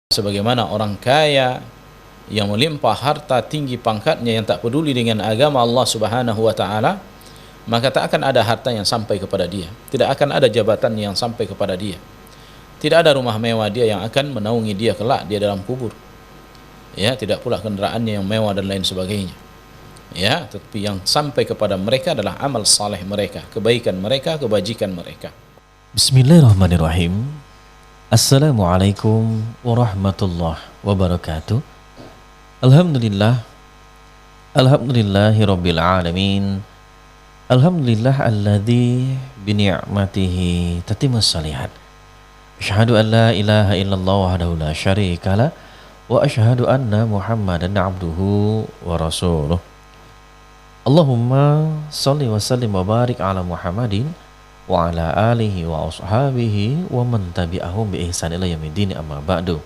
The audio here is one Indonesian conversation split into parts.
sebagaimana orang kaya yang melimpah harta, tinggi pangkatnya, yang tak peduli dengan agama Allah Subhanahu wa taala, maka tak akan ada harta yang sampai kepada dia, tidak akan ada jabatan yang sampai kepada dia, tidak ada rumah mewah dia yang akan menaungi dia kelak dia dalam kubur, ya, tidak pula kendaraannya yang mewah dan lain sebagainya, ya, tetapi yang sampai kepada mereka adalah amal saleh mereka, kebaikan mereka, kebajikan mereka. Bismillahirrahmanirrahim. Assalamualaikum warahmatullahi wabarakatuh. Alhamdulillah, alhamdulillahirabbil alamin. Alhamdulillah alladzi bi ni'matihi tatimmus shalihat. Asyhadu an la ilaha illallah wahdahu la syarikalah wa asyhadu anna Muhammadan abduhu wa rasuluh. Allahumma shalli wa sallim wa barik ala Muhammadin wa ala alihi wa ashabihi wa man tabi'ahum bi ihsan ila yaumiddin, amma ba'du.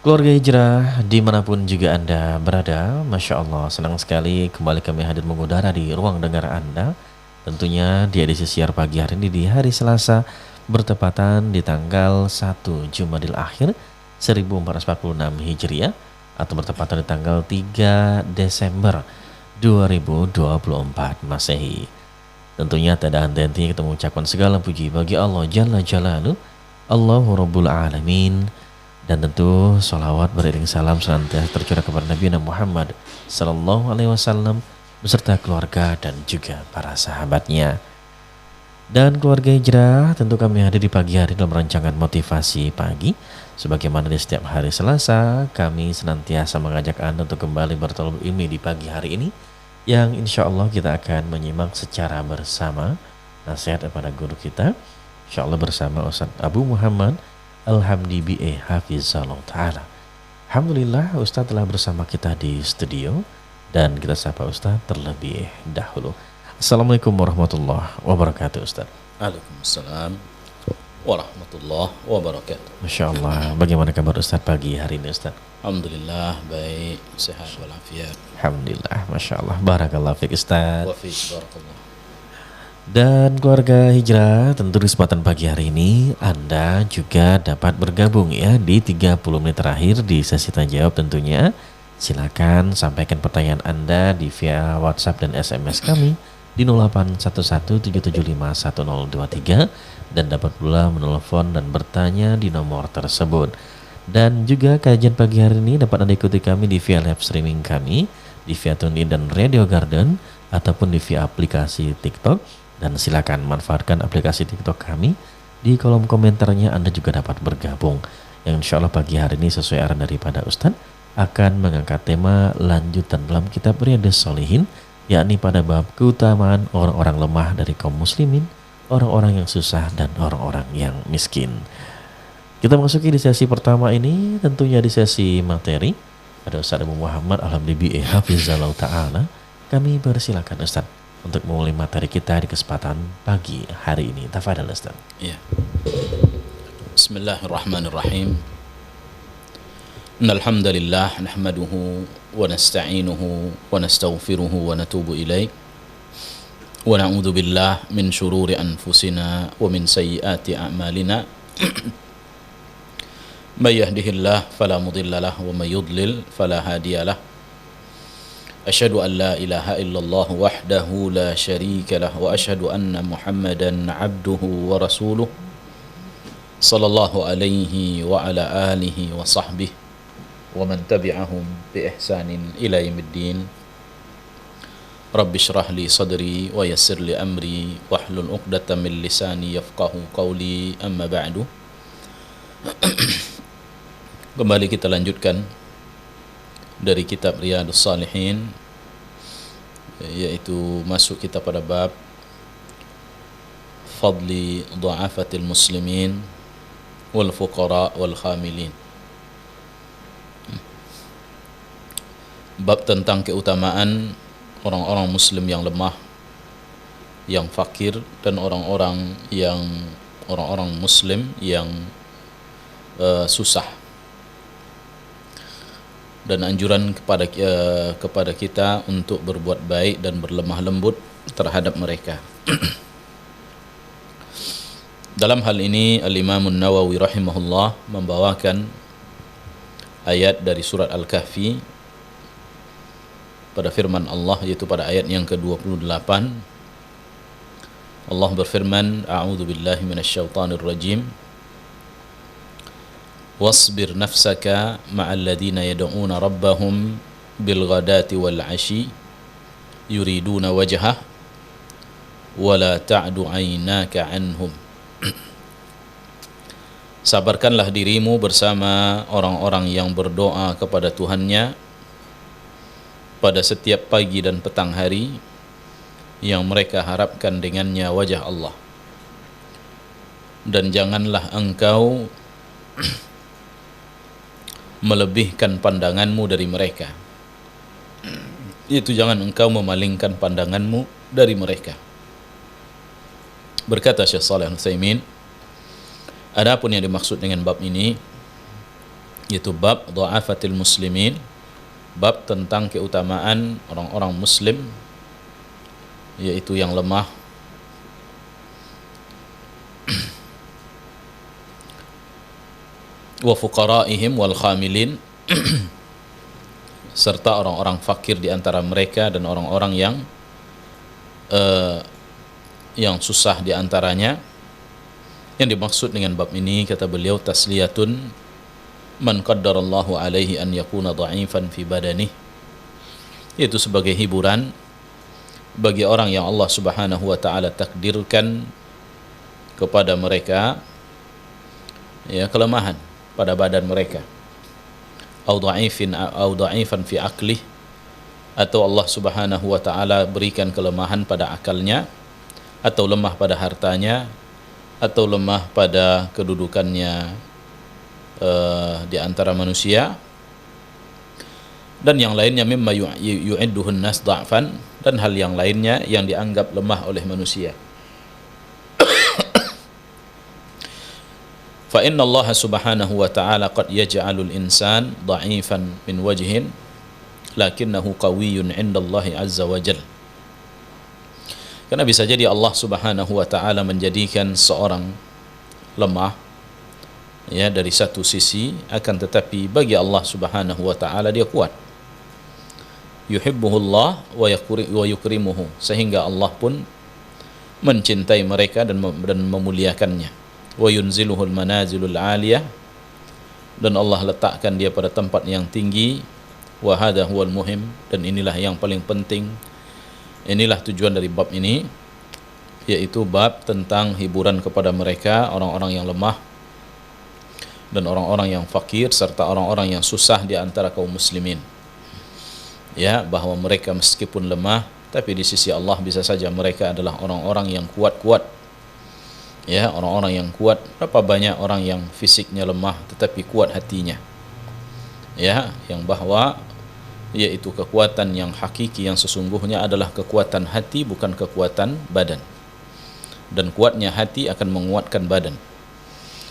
Keluarga Hijrah dimanapun juga Anda berada, Masya Allah senang sekali kembali kami hadir mengudara di ruang dengar Anda, tentunya di edisi siar pagi hari ini di hari Selasa bertepatan di tanggal 1 Jumadil Akhir 1446 Hijriah atau bertepatan di tanggal 3 Desember 2024 Masehi. Tentunya tak ada henti-hentinya kita mengucapkan segala puji bagi Allah Jalla Jalaluhu, Allahu Rabbul Alamin, dan tentu salawat beriring salam senantiasa tercurah kepada Nabi Muhammad Sallallahu Alaihi Wasallam beserta keluarga dan juga para sahabatnya. Dan keluarga Hijrah, tentu kami hadir di pagi hari dalam rancangan motivasi pagi. Sebagaimana di setiap hari Selasa, kami senantiasa mengajak Anda untuk kembali bertolak ilmi di pagi hari ini, yang insya Allah kita akan menyimak secara bersama nasihat daripada guru kita, insya Allah bersama Ustaz Abu Muhammad Al-Hamdi B.A. Hafizallahu Ta'ala. Alhamdulillah Ustaz telah bersama kita di studio, dan kita sapa Ustaz terlebih dahulu. Assalamualaikum warahmatullahi wabarakatuh Ustaz. Waalaikumsalam warahmatullahi wabarakatuh. Masya Allah, bagaimana kabar Ustaz pagi hari ini Ustaz? Alhamdulillah baik, sehat walafiat. Alhamdulillah, Masya Allah, barakallahu fiik Ustaz. Wa fiik barakallah. Dan keluarga Hijrah, tentu di kesempatan pagi hari ini Anda juga dapat bergabung ya di 30 menit terakhir di sesi tanya jawab tentunya. Silakan sampaikan pertanyaan Anda di via WhatsApp dan SMS kami di 081177511023, dan dapat pula menelpon dan bertanya di nomor tersebut. Dan juga kajian pagi hari ini dapat Anda ikuti kami di via live streaming kami di via TuneIn dan Radio Garden ataupun di via aplikasi TikTok. Dan silakan manfaatkan aplikasi TikTok kami. Di kolom komentarnya Anda juga dapat bergabung. Yang insya Allah pagi hari ini sesuai arahan daripada Ustadz akan mengangkat tema lanjutan dalam kitab Riyadhus Shalihin, yakni pada bab keutamaan orang-orang lemah dari kaum muslimin, orang-orang yang susah dan orang-orang yang miskin. Kita masuki di sesi pertama ini, tentunya di sesi materi. Ada Ustaz Abu Muhammad Al-Hamdi B.A. Hafizallahu Ta'ala. Kami persilakan Ustaz untuk memulai materi kita di kesempatan pagi hari ini. Tafadhal Ustaz. Ya. Bismillahirrahmanirrahim. Innal hamdalillah nahmaduhu wa nasta'inuhu wa nastaghfiruhu wa natubu ilaih. Wa na'udzu billah min shururi anfusina wa min sayyiati a'malina. May yahdihillah fala mudilla lahu wa may yudlil fala hadiya lahu. Asyhadu an la ilaha illallah wahdahu la syarika lah wa asyhadu anna Muhammadan abduhu wa rasuluh sallallahu alaihi wa ala alihi wa sahbihi wa man tabi'ahum bi ihsanin ila yaumiddin. Rabbi shrah li sadri wa yassir li amri wahlul 'uqdatam min lisani yafqahu qawli, amma ba'du. Kembali kita lanjutkan dari kitab Riyadhus Shalihin, yaitu masuk kita pada bab fadli du'afatil muslimin wal fuqara wal khamilin. Bab tentang keutamaan orang-orang muslim yang lemah, yang fakir, dan orang-orang muslim yang susah, dan anjuran kepada kita untuk berbuat baik dan berlemah lembut terhadap mereka. Dalam hal ini Al-Imam An-Nawawi rahimahullah membawakan ayat dari surat Al-Kahfi pada firman Allah, yaitu pada ayat yang ke-28. Allah berfirman, A'udzu billahi minasyaitonir rajim. Wasbir nafsaka ma'al ladzina yad'una rabbahum bil ghadati wal 'ashi yuriduna wajhah wa la ta'du 'ainaka 'anhum. Sabarkanlah dirimu bersama orang-orang yang berdoa kepada Tuhannya pada setiap pagi dan petang hari, yang mereka harapkan dengannya wajah Allah. Dan janganlah engkau melebihkan pandanganmu dari mereka. Itu jangan engkau memalingkan pandanganmu dari mereka. Berkata Syekh Shalih Al-Utsaimin, adapun yang dimaksud dengan bab ini yaitu bab dha'afatil muslimin, bab tentang keutamaan orang-orang muslim, yaitu yang lemah, wa fuqaraihim wal khamilin, serta orang-orang fakir di antara mereka dan orang-orang yang susah di antaranya. Yang dimaksud dengan bab ini, kata beliau, tasliyatun man qaddarallahu alaihi an yakuna dha'ifan fi badanih, yaitu sebagai hiburan bagi orang yang Allah Subhanahu wa taala takdirkan kepada mereka ya kelemahan pada badan mereka, au dha'ifan fi aqlih, atau Allah Subhanahu wa taala berikan kelemahan pada akalnya, atau lemah pada hartanya, atau lemah pada kedudukannya di antara manusia, dan yang lainnya mimma yu'idduhun nas dha'fan, dan hal yang lainnya yang dianggap lemah oleh manusia. Fa inna Allah Subhanahu wa ta'ala qad yaj'alul insan dha'ifan min wajhin lakinnahu qawiyyun 'inda Allah azza wa jalla. Karena bisa jadi Allah Subhanahu wa ta'ala menjadikan seorang lemah ya dari satu sisi, akan tetapi bagi Allah Subhanahu wa ta'ala dia kuat. Yuhibbuhullah wa yukrimuhu, sehingga Allah pun mencintai mereka dan memuliakannya. Wa yunziluhul manazilul aliyah, dan Allah letakkan dia pada tempat yang tinggi. Wa hadha huwal muhim, dan inilah yang paling penting. Inilah tujuan dari bab ini, yaitu bab tentang hiburan kepada mereka, orang-orang yang lemah dan orang-orang yang fakir, serta orang-orang yang susah di antara kaum muslimin. Ya, bahwa mereka meskipun lemah, tapi di sisi Allah bisa saja mereka adalah orang-orang yang kuat-kuat. Ya, orang-orang yang kuat. Berapa banyak orang yang fisiknya lemah tetapi kuat hatinya. Ya, yang bahwa yaitu kekuatan yang hakiki, yang sesungguhnya adalah kekuatan hati, bukan kekuatan badan. Dan kuatnya hati akan menguatkan badan.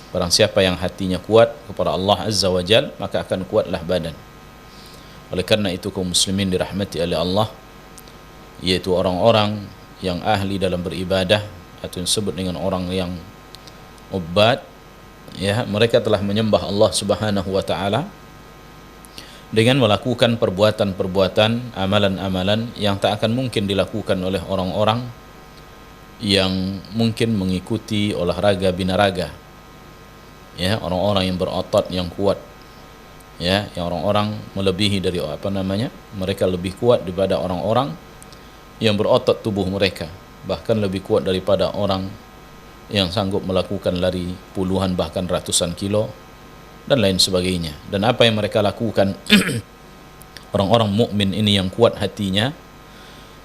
Barang siapa yang hatinya kuat kepada Allah Azza wa Jal, maka akan kuatlah badan. Oleh karena itu kaum muslimin dirahmati oleh Allah, yaitu orang-orang yang ahli dalam beribadah, atau yang disebut dengan orang yang ubad, ya, mereka telah menyembah Allah Subhanahu wa ta'ala dengan melakukan perbuatan-perbuatan, amalan-amalan yang tak akan mungkin dilakukan oleh orang-orang yang mungkin mengikuti olahraga binaraga, ya, orang-orang yang berotot yang kuat, ya, yang orang-orang melebihi dari mereka lebih kuat daripada orang-orang yang berotot tubuh mereka, bahkan lebih kuat daripada orang yang sanggup melakukan lari puluhan bahkan ratusan kilo dan lain sebagainya. Dan apa yang mereka lakukan orang-orang mukmin ini yang kuat hatinya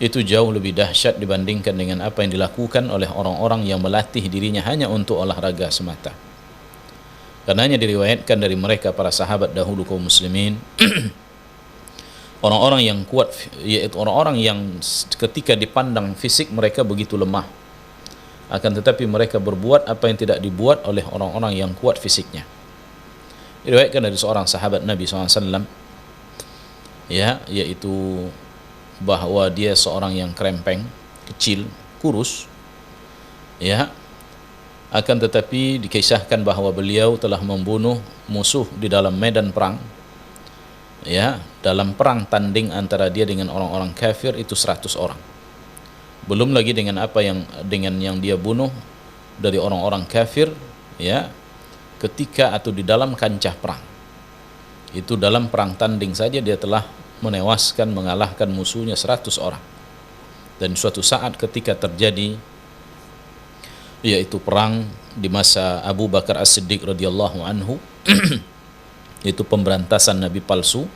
itu jauh lebih dahsyat dibandingkan dengan apa yang dilakukan oleh orang-orang yang melatih dirinya hanya untuk olahraga semata. Karenanya diriwayatkan dari mereka para sahabat dahulu kaum muslimin, orang-orang yang kuat, yaitu orang-orang yang ketika dipandang fisik mereka begitu lemah, akan tetapi mereka berbuat apa yang tidak dibuat oleh orang-orang yang kuat fisiknya. Diriwayatkan dari seorang sahabat Nabi SAW, ya, yaitu bahwa dia seorang yang krempeng, kecil, kurus, ya, Akan tetapi dikisahkan bahwa beliau telah membunuh musuh di dalam medan perang, ya, dalam perang tanding antara dia dengan orang-orang kafir itu 100 orang. Belum lagi dengan yang dia bunuh dari orang-orang kafir, ya, ketika atau di dalam kancah perang. Itu dalam perang tanding saja dia telah menewaskan, mengalahkan musuhnya 100 orang. Dan suatu saat ketika terjadi yaitu perang di masa Abu Bakar As-Siddiq radhiyallahu anhu itu pemberantasan nabi palsu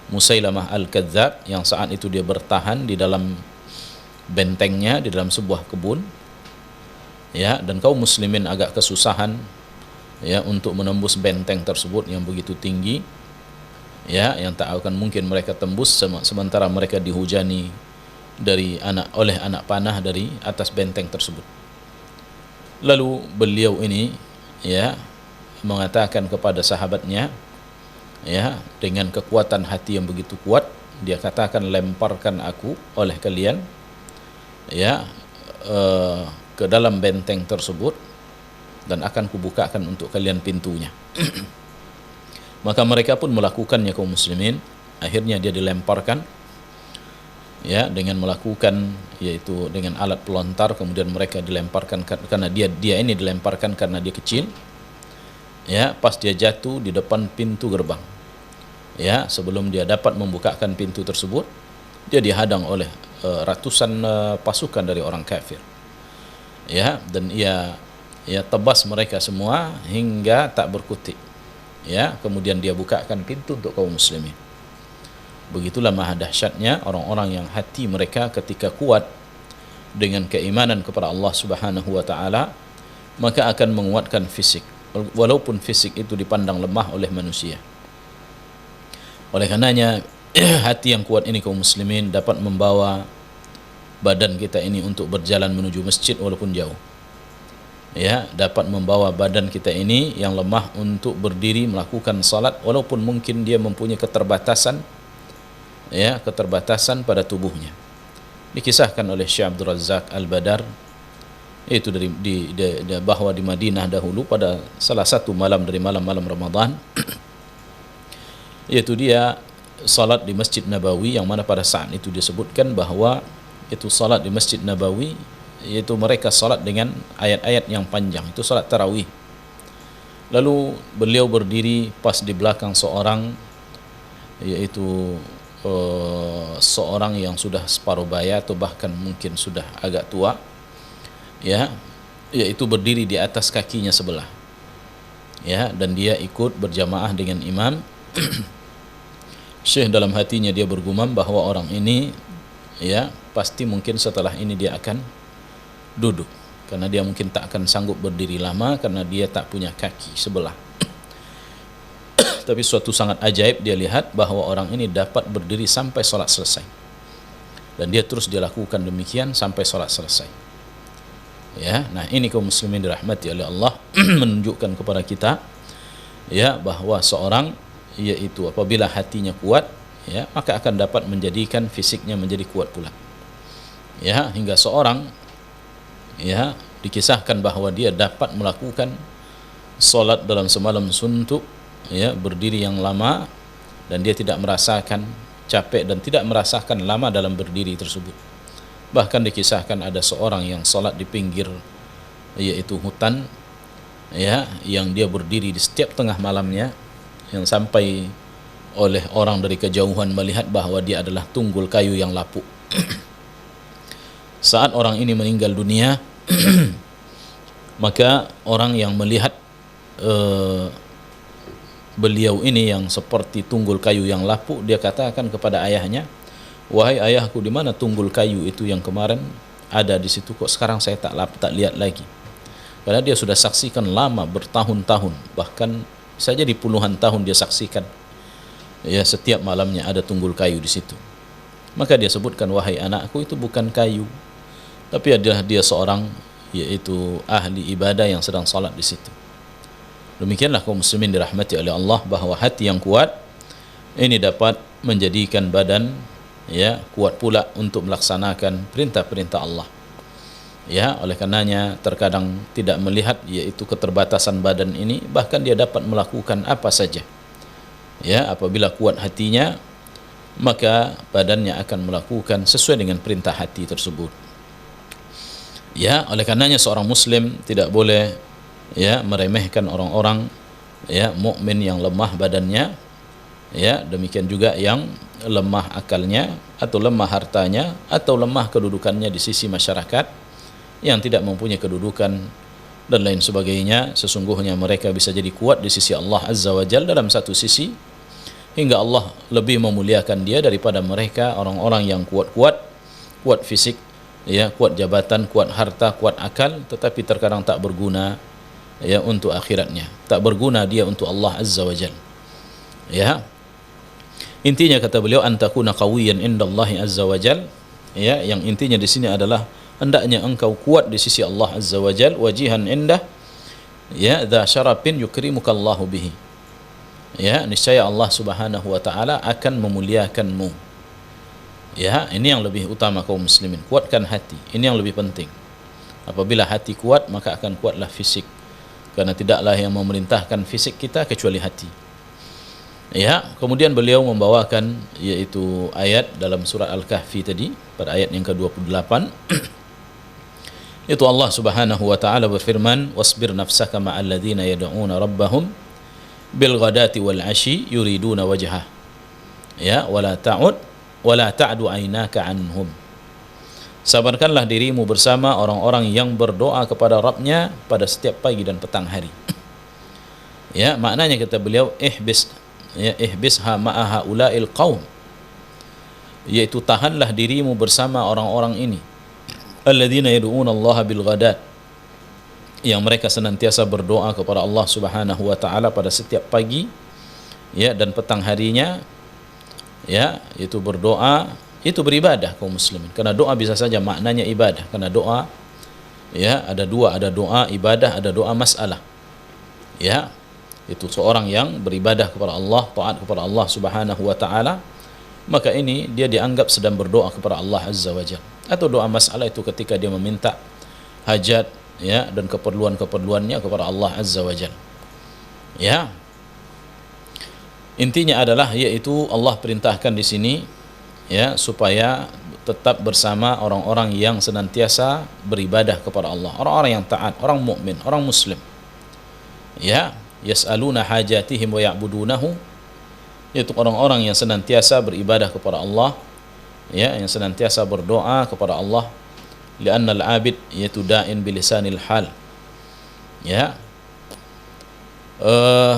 Musailamah Al-Kadzdzab, yang saat itu dia bertahan di dalam bentengnya di dalam sebuah kebun, ya, dan kaum muslimin agak kesusahan, ya, untuk menembus benteng tersebut yang begitu tinggi, ya, yang tak akan mungkin mereka tembus sementara mereka dihujani oleh anak panah dari atas benteng tersebut. Lalu beliau ini, ya, mengatakan kepada sahabatnya, ya, dengan kekuatan hati yang begitu kuat, dia katakan, lemparkan aku oleh kalian, ya, ke dalam benteng tersebut dan akan kubukakan untuk kalian pintunya. Maka mereka pun melakukannya, kaum muslimin. Akhirnya dia dilemparkan, ya, dengan melakukan, yaitu dengan alat pelontar. Kemudian mereka dilemparkan karena dia ini dilemparkan karena dia kecil, ya. Pas dia jatuh di depan pintu gerbang, ya, sebelum dia dapat membukakan pintu tersebut, dia dihadang oleh ratusan pasukan dari orang kafir, ya, dan ia tebas mereka semua hingga tak berkutik, ya. Kemudian dia bukakan pintu untuk kaum muslimin. Begitulah maha dahsyatnya orang-orang yang hati mereka ketika kuat dengan keimanan kepada Allah Subhanahu wa taala, maka akan menguatkan fisik walaupun fisik itu dipandang lemah oleh manusia. Oleh karenanya hati yang kuat ini, kaum muslimin, dapat membawa badan kita ini untuk berjalan menuju masjid walaupun jauh, ya, dapat membawa badan kita ini yang lemah untuk berdiri melakukan salat walaupun mungkin dia mempunyai keterbatasan, ya, keterbatasan pada tubuhnya. Dikisahkan oleh Syekh Abdul Razak Al-Badar, yaitu bahwa di Madinah dahulu pada salah satu malam dari malam-malam Ramadan, yaitu dia salat di Masjid Nabawi, yang mana pada saat itu disebutkan bahwa itu salat di Masjid Nabawi, yaitu mereka salat dengan ayat-ayat yang panjang, itu salat tarawih. Lalu beliau berdiri pas di belakang seorang, yaitu seorang yang sudah separuh baya atau bahkan mungkin sudah agak tua, ya, yaitu berdiri di atas kakinya sebelah, ya, dan dia ikut berjamaah dengan imam. Syekh dalam hatinya dia bergumam bahwa orang ini, ya, pasti mungkin setelah ini dia akan duduk, karena dia mungkin tak akan sanggup berdiri lama karena dia tak punya kaki sebelah. Tapi suatu sangat ajaib dia lihat bahwa orang ini dapat berdiri sampai sholat selesai, dan dia terus dilakukan demikian sampai sholat selesai, ya. Nah, ini kaum muslimin dirahmati oleh Allah menunjukkan kepada kita, ya, bahwa seorang, yaitu apabila hatinya kuat, ya, maka akan dapat menjadikan fisiknya menjadi kuat pula, ya, hingga seorang, ya, dikisahkan bahwa dia dapat melakukan solat dalam semalam suntuk, ya, berdiri yang lama, dan dia tidak merasakan capek dan tidak merasakan lama dalam berdiri tersebut. Bahkan dikisahkan ada seorang yang solat di pinggir, yaitu hutan, ya, yang dia berdiri di setiap tengah malamnya, yang sampai oleh orang dari kejauhan melihat bahwa dia adalah tunggul kayu yang lapuk. Saat orang ini meninggal dunia, maka orang yang melihat beliau ini yang seperti tunggul kayu yang lapuk, dia katakan kepada ayahnya, "Wahai ayahku, di mana tunggul kayu itu yang kemarin ada di situ, kok sekarang saya tak lihat lagi?" Karena dia sudah saksikan lama, bertahun-tahun, bahkan saja di puluhan tahun dia saksikan, ya, setiap malamnya ada tunggul kayu di situ. Maka dia sebutkan, "Wahai anakku, itu bukan kayu, tapi adalah dia seorang, yaitu ahli ibadah yang sedang salat di situ." Demikianlah kaum muslimin dirahmati oleh Allah, bahwa hati yang kuat ini dapat menjadikan badan, ya, kuat pula untuk melaksanakan perintah-perintah Allah. Ya, oleh karenanya terkadang tidak melihat yaitu keterbatasan badan ini, bahkan dia dapat melakukan apa saja. Ya, apabila kuat hatinya, maka badannya akan melakukan sesuai dengan perintah hati tersebut. Ya, oleh karenanya seorang muslim tidak boleh ya meremehkan orang-orang ya mukmin yang lemah badannya, ya, demikian juga yang lemah akalnya atau lemah hartanya atau lemah kedudukannya di sisi masyarakat, yang tidak mempunyai kedudukan dan lain sebagainya. Sesungguhnya mereka bisa jadi kuat di sisi Allah Azza wa Jalla dalam satu sisi, hingga Allah lebih memuliakan dia daripada mereka orang-orang yang kuat-kuat, kuat fisik, ya, kuat jabatan, kuat harta, kuat akal, tetapi terkadang tak berguna ya untuk akhiratnya, tak berguna dia untuk Allah Azza wa Jalla. Ya, intinya kata beliau, antakuna qawiyan indallahi azza wa Jalla, ya, yang intinya di sini adalah hendaknya engkau kuat di sisi Allah Azza wa Jalla, wajihan indah, ya, dha syarafin yukrimukallahu bihi. Ya, niscaya Allah Subhanahu wa taala akan memuliakanmu. Ya, ini yang lebih utama kaum muslimin, kuatkan hati. Ini yang lebih penting. Apabila hati kuat, maka akan kuatlah fisik. Karena tidaklah yang memerintahkan fisik kita kecuali hati. Ya, kemudian beliau membawakan yaitu ayat dalam surah Al-Kahfi tadi, pada ayat yang ke-28. Itu Allah Subhanahu wa taala berfirman, wasbir nafsaka ma'al ladzina yad'una rabbahum bil ghadati wal 'ashi yuriduna wajhah. Ya, wala ta'du 'ainaka 'anhum. Sabarkanlah dirimu bersama orang-orang yang berdoa kepada Rabbnya pada setiap pagi dan petang hari. Ya, maknanya kata beliau, ihbisha ma'a haula'il qaum, yaitu tahanlah dirimu bersama orang-orang ini, alladzina yad'una Allah bil ghadat, yang mereka senantiasa berdoa kepada Allah Subhanahu wa taala pada setiap pagi ya dan petang harinya. Ya, itu berdoa, itu beribadah kaum muslimin. Karena doa bisa saja maknanya ibadah, karena doa ya ada dua, ada doa ibadah, ada doa masalah. Ya, itu seorang yang beribadah kepada Allah, taat kepada Allah Subhanahu wa taala, maka ini dia dianggap sedang berdoa kepada Allah Azza wa Jalla. Atau doa masalah itu ketika dia meminta hajat ya dan keperluan-keperluannya kepada Allah Azza wa Jalla. Ya, intinya adalah yaitu Allah perintahkan di sini ya supaya tetap bersama orang-orang yang senantiasa beribadah kepada Allah, orang-orang yang taat, orang mukmin, orang muslim. Ya, yas'aluna hajatihim wa ya'budunahu, yaitu orang-orang yang senantiasa beribadah kepada Allah, ya, yang senantiasa berdoa kepada Allah, li'anna al-abid yaitu da'in bilisanil hal. Ya,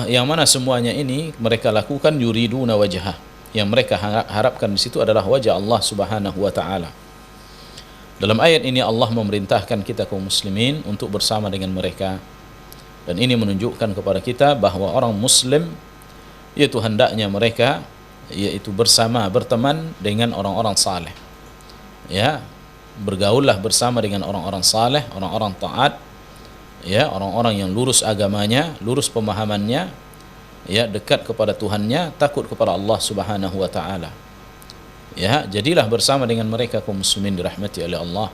yang mana semuanya ini mereka lakukan yuriduna wajhah, yang mereka harapkan di situ adalah wajah Allah Subhanahu wa taala. Dalam ayat ini Allah memerintahkan kita kaum muslimin untuk bersama dengan mereka, dan ini menunjukkan kepada kita bahwa orang muslim yaitu hendaknya mereka yaitu bersama, berteman dengan orang-orang saleh. Ya, bergaullah bersama dengan orang-orang saleh, orang-orang taat, ya, orang-orang yang lurus agamanya, lurus pemahamannya, ya, dekat kepada Tuhannya, takut kepada Allah Subhanahu wa taala. Ya, jadilah bersama dengan mereka kaum muslimin dirahmati oleh Allah.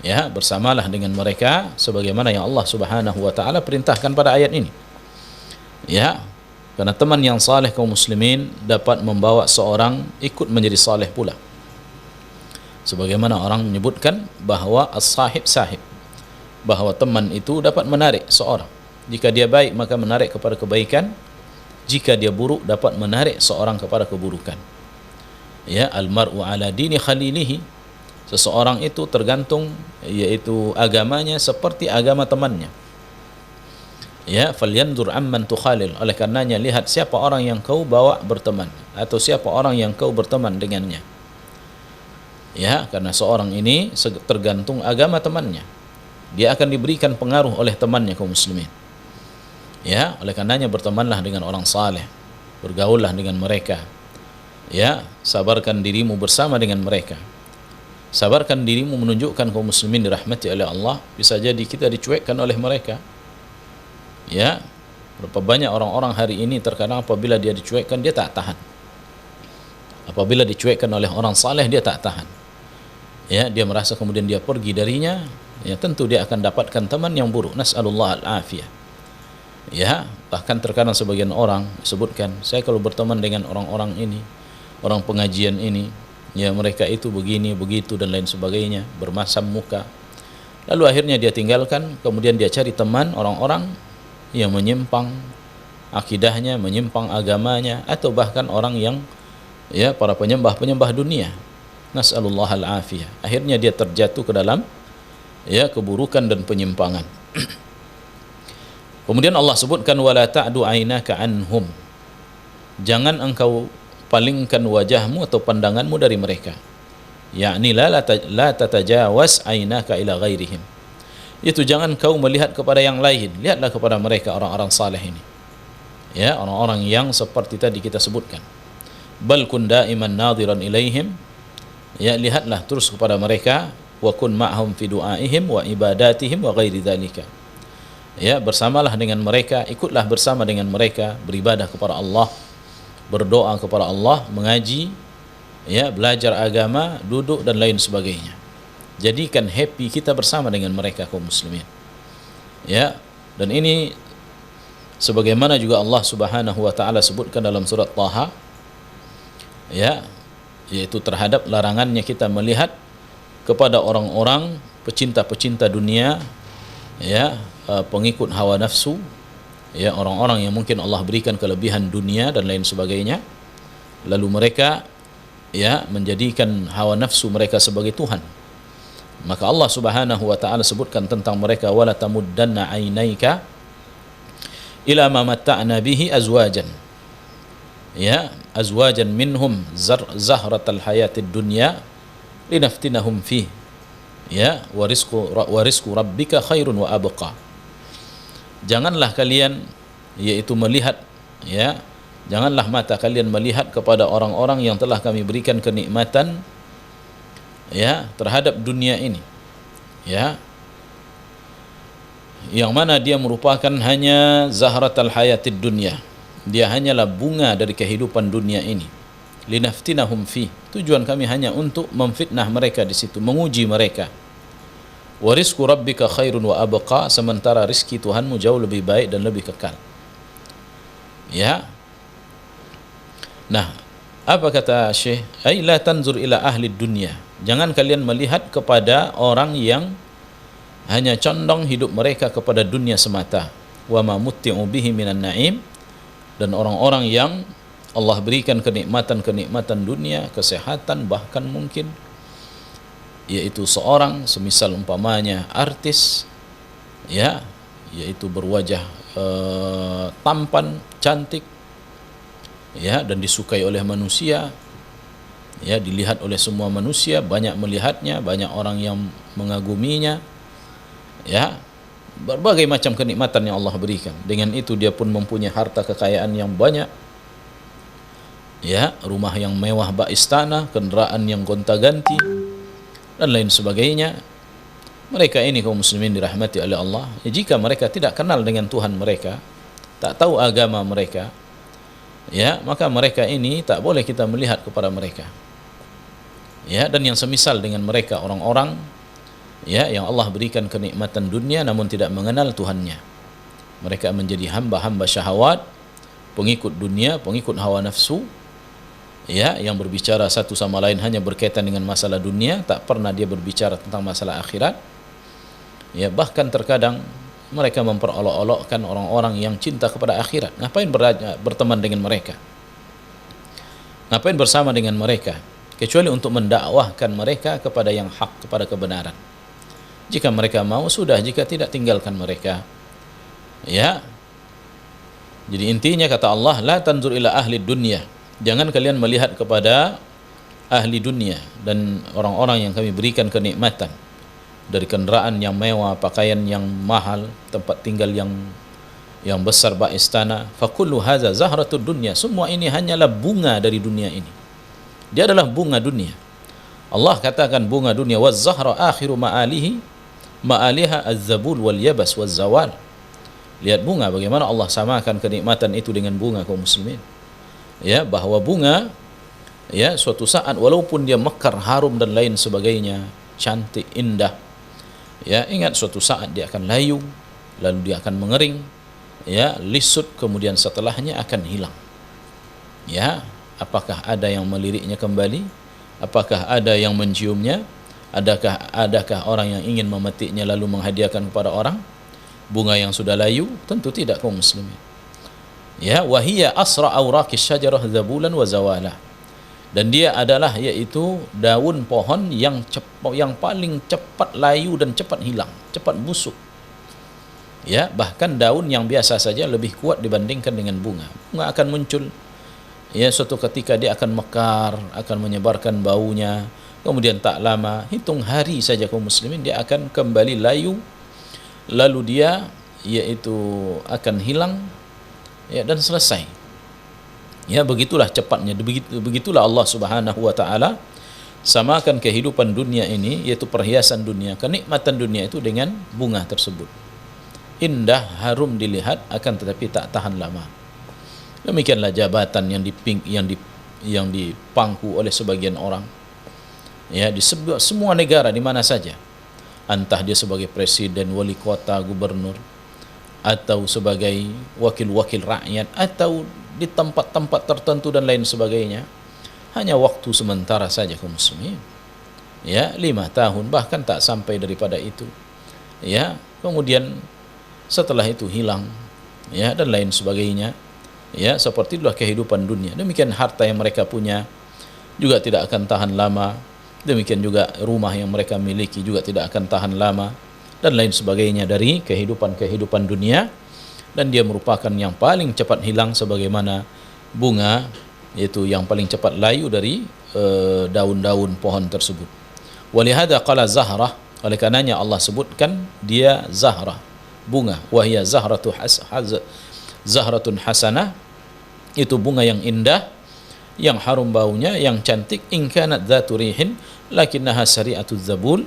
Ya, bersamalah dengan mereka sebagaimana yang Allah Subhanahu wa taala perintahkan pada ayat ini. Ya, karena teman yang saleh kaum muslimin dapat membawa seorang ikut menjadi saleh pula. Sebagaimana orang menyebutkan bahwa as-sahib sahib, bahwa teman itu dapat menarik seorang. Jika dia baik maka menarik kepada kebaikan, jika dia buruk dapat menarik seorang kepada keburukan. Ya, al-mar'u ala dini khalilihi, seseorang itu tergantung yaitu agamanya seperti agama temannya. Ya, falyanzur amman tukhalil, oleh karenanya lihat siapa orang yang kau bawa berteman, atau siapa orang yang kau berteman dengannya. Ya, karena seorang ini tergantung agama temannya, dia akan diberikan pengaruh oleh temannya kaum muslimin. Ya, oleh karenanya bertemanlah dengan orang saleh, bergaullah dengan mereka. Ya, sabarkan dirimu bersama dengan mereka. Sabarkan dirimu menunjukkan kaum muslimin dirahmati oleh Allah, bisa jadi kita dicuekkan oleh mereka. Ya, berapa banyak orang-orang hari ini terkadang apabila dia dicuekkan dia tak tahan. Apabila dicuekkan oleh orang saleh dia tak tahan. ya dia merasa kemudian dia pergi darinya, ya tentu dia akan dapatkan teman yang buruk. Nas'alullah al-afiyah. Ya, bahkan terkadang sebagian orang sebutkan, saya kalau berteman dengan orang-orang ini, orang pengajian ini, ya mereka itu begini, begitu dan lain sebagainya, bermasam muka. Lalu akhirnya dia tinggalkan, kemudian dia cari teman orang-orang yang menyimpang akidahnya, menyimpang agamanya, atau bahkan orang yang ya para penyembah-penyembah dunia. Nas'alullah al-afiyah. Akhirnya dia terjatuh ke dalam ya keburukan dan penyimpangan. Kemudian Allah sebutkan wala ta'du aynaka anhum. Jangan engkau palingkan wajahmu atau pandanganmu dari mereka. Yakni la tatajawaz aynaka ila ghairihim. Itu jangan kau melihat kepada yang lain, lihatlah kepada mereka orang-orang saleh ini. Ya, orang-orang yang seperti tadi kita sebutkan. Bal kun daiman nadhiran ilaihim. Ya, lihatlah terus kepada mereka wa kun ma'hum fi du'aihim wa ibadatihim wa ghairi dzalika. Ya, bersamalah dengan mereka, ikutlah bersama dengan mereka, beribadah kepada Allah, berdoa kepada Allah, mengaji, ya, belajar agama, duduk dan lain sebagainya. Jadikan happy kita bersama dengan mereka kaum muslimin. Ya, dan ini sebagaimana juga Allah Subhanahu wa taala sebutkan dalam surat Taha, ya, yaitu terhadap larangannya kita melihat kepada orang-orang pecinta-pecinta dunia, ya, pengikut hawa nafsu, ya, orang-orang yang mungkin Allah berikan kelebihan dunia dan lain sebagainya, lalu mereka ya menjadikan hawa nafsu mereka sebagai Tuhan. Maka Allah Subhanahu wa taala sebutkan tentang mereka wala tamuddanna ainaika ila ma matta'na bihi azwajan, ya, azwajan minhum zahratal hayatid dunya linaftinahum fi, ya, wa rizqu rabbika khairun wa abqa. Janganlah kalian yaitu melihat, ya, janganlah mata kalian melihat kepada orang-orang yang telah kami berikan kenikmatan, ya, terhadap dunia ini, ya, yang mana dia merupakan hanya zahratal hayatid dunya, dia hanyalah bunga dari kehidupan dunia ini. Linaftinahum fi, tujuan kami hanya untuk memfitnah mereka di situ, menguji mereka. Wa rizqu rabbika khairun wa abqa, sementara rizki Tuhanmu jauh lebih baik dan lebih kekal. Ya. Nah, apa kata Syekh? Ai la tanzur ila ahli dunya. Jangan kalian melihat kepada orang yang hanya condong hidup mereka kepada dunia semata. Wa ma mutti'u bihi minan na'im, dan orang-orang yang Allah berikan kenikmatan-kenikmatan dunia, kesehatan, bahkan mungkin yaitu seorang semisal umpamanya artis, ya, yaitu berwajah tampan, cantik, ya, dan disukai oleh manusia, ya, dilihat oleh semua manusia, banyak melihatnya, banyak orang yang mengaguminya, ya, berbagai macam kenikmatan yang Allah berikan. Dengan itu dia pun mempunyai harta kekayaan yang banyak, ya, rumah yang mewah bak istana, kendaraan yang gonta-ganti dan lain sebagainya. Mereka ini kaum muslimin dirahmati oleh Allah, ya, jika mereka tidak kenal dengan Tuhan mereka, tak tahu agama mereka, ya, maka mereka ini tak boleh kita melihat kepada mereka, ya, dan yang semisal dengan mereka orang-orang, ya, yang Allah berikan kenikmatan dunia namun tidak mengenal Tuhannya. Mereka menjadi hamba-hamba syahwat, pengikut dunia, pengikut hawa nafsu, ya, yang berbicara satu sama lain hanya berkaitan dengan masalah dunia, tak pernah dia berbicara tentang masalah akhirat. Ya, bahkan terkadang mereka memperolok-olokkan orang-orang yang cinta kepada akhirat. Ngapain berteman dengan mereka? Ngapain bersama dengan mereka? Kecuali untuk mendakwahkan mereka kepada yang hak, kepada kebenaran. Jika mereka mau, sudah, jika tidak, tinggalkan mereka. Ya. Jadi intinya kata Allah, la tanzur ila ahli dunya. Jangan kalian melihat kepada ahli dunia dan orang-orang yang kami berikan kenikmatan, dari kendaraan yang mewah, pakaian yang mahal, tempat tinggal yang besar bak istana. Fakullu hadza zahratud dunya. Semua ini hanyalah bunga dari dunia ini. Dia adalah bunga dunia. Allah katakan bunga dunia, waz zahra akhiru ma'aliha az-zabul wal yabas waz zawal. Lihat bunga, bagaimana Allah samakan kenikmatan itu dengan bunga kaum muslimin. Ya, bahwa bunga Ya, suatu saat walaupun dia mekar, harum dan lain sebagainya, cantik, indah, ya, ingat suatu saat dia akan layu, lalu dia akan mengering, ya, lisut, kemudian setelahnya akan hilang. Ya, apakah ada yang meliriknya kembali? Apakah ada yang menciumnya? Adakah orang yang ingin memetiknya lalu menghadiahkan kepada orang? Bunga yang sudah layu? Tentu tidak, kaum muslimin. Ya, wahiyya asra awraqis syajarah zabulan wa zawala. Dan dia adalah yaitu daun pohon yang paling cepat layu dan cepat hilang, cepat busuk. Ya, bahkan daun yang biasa saja lebih kuat dibandingkan dengan bunga. Bunga akan muncul, ya, suatu ketika dia akan mekar, akan menyebarkan baunya, kemudian tak lama, hitung hari saja kaum muslimin, dia akan kembali layu, lalu dia yaitu akan hilang, ya, dan selesai. Ya, begitulah cepatnya, begitulah Allah Subhanahu wa taala samakan kehidupan dunia ini, yaitu perhiasan dunia, kenikmatan dunia itu dengan bunga tersebut. Indah, harum dilihat, akan tetapi tak tahan lama. Demikianlah jabatan yang dipangku oleh sebagian orang. Ya, di semua negara di mana saja. Entah dia sebagai presiden, wali kota, gubernur, atau sebagai wakil-wakil rakyat, atau di tempat-tempat tertentu dan lain sebagainya, hanya waktu sementara saja kaum muslimin. Ya, 5 tahun, bahkan tak sampai daripada itu. Ya, kemudian setelah itu hilang, ya, dan lain sebagainya. Ya, seperti itulah kehidupan dunia. Demikian harta yang mereka punya juga tidak akan tahan lama. Demikian juga rumah yang mereka miliki juga tidak akan tahan lama, dan lain sebagainya dari kehidupan dunia. Dan dia merupakan yang paling cepat hilang, sebagaimana bunga yaitu yang paling cepat layu dari daun-daun pohon tersebut. Walihada qala zahrah, oleh karenanya Allah sebutkan dia zahrah, bunga. Wahia zahratun hasanah, itu bunga yang indah, yang harum baunya, yang cantik. In kanat dzatu rihin lakinnaha sari'atuz zabul,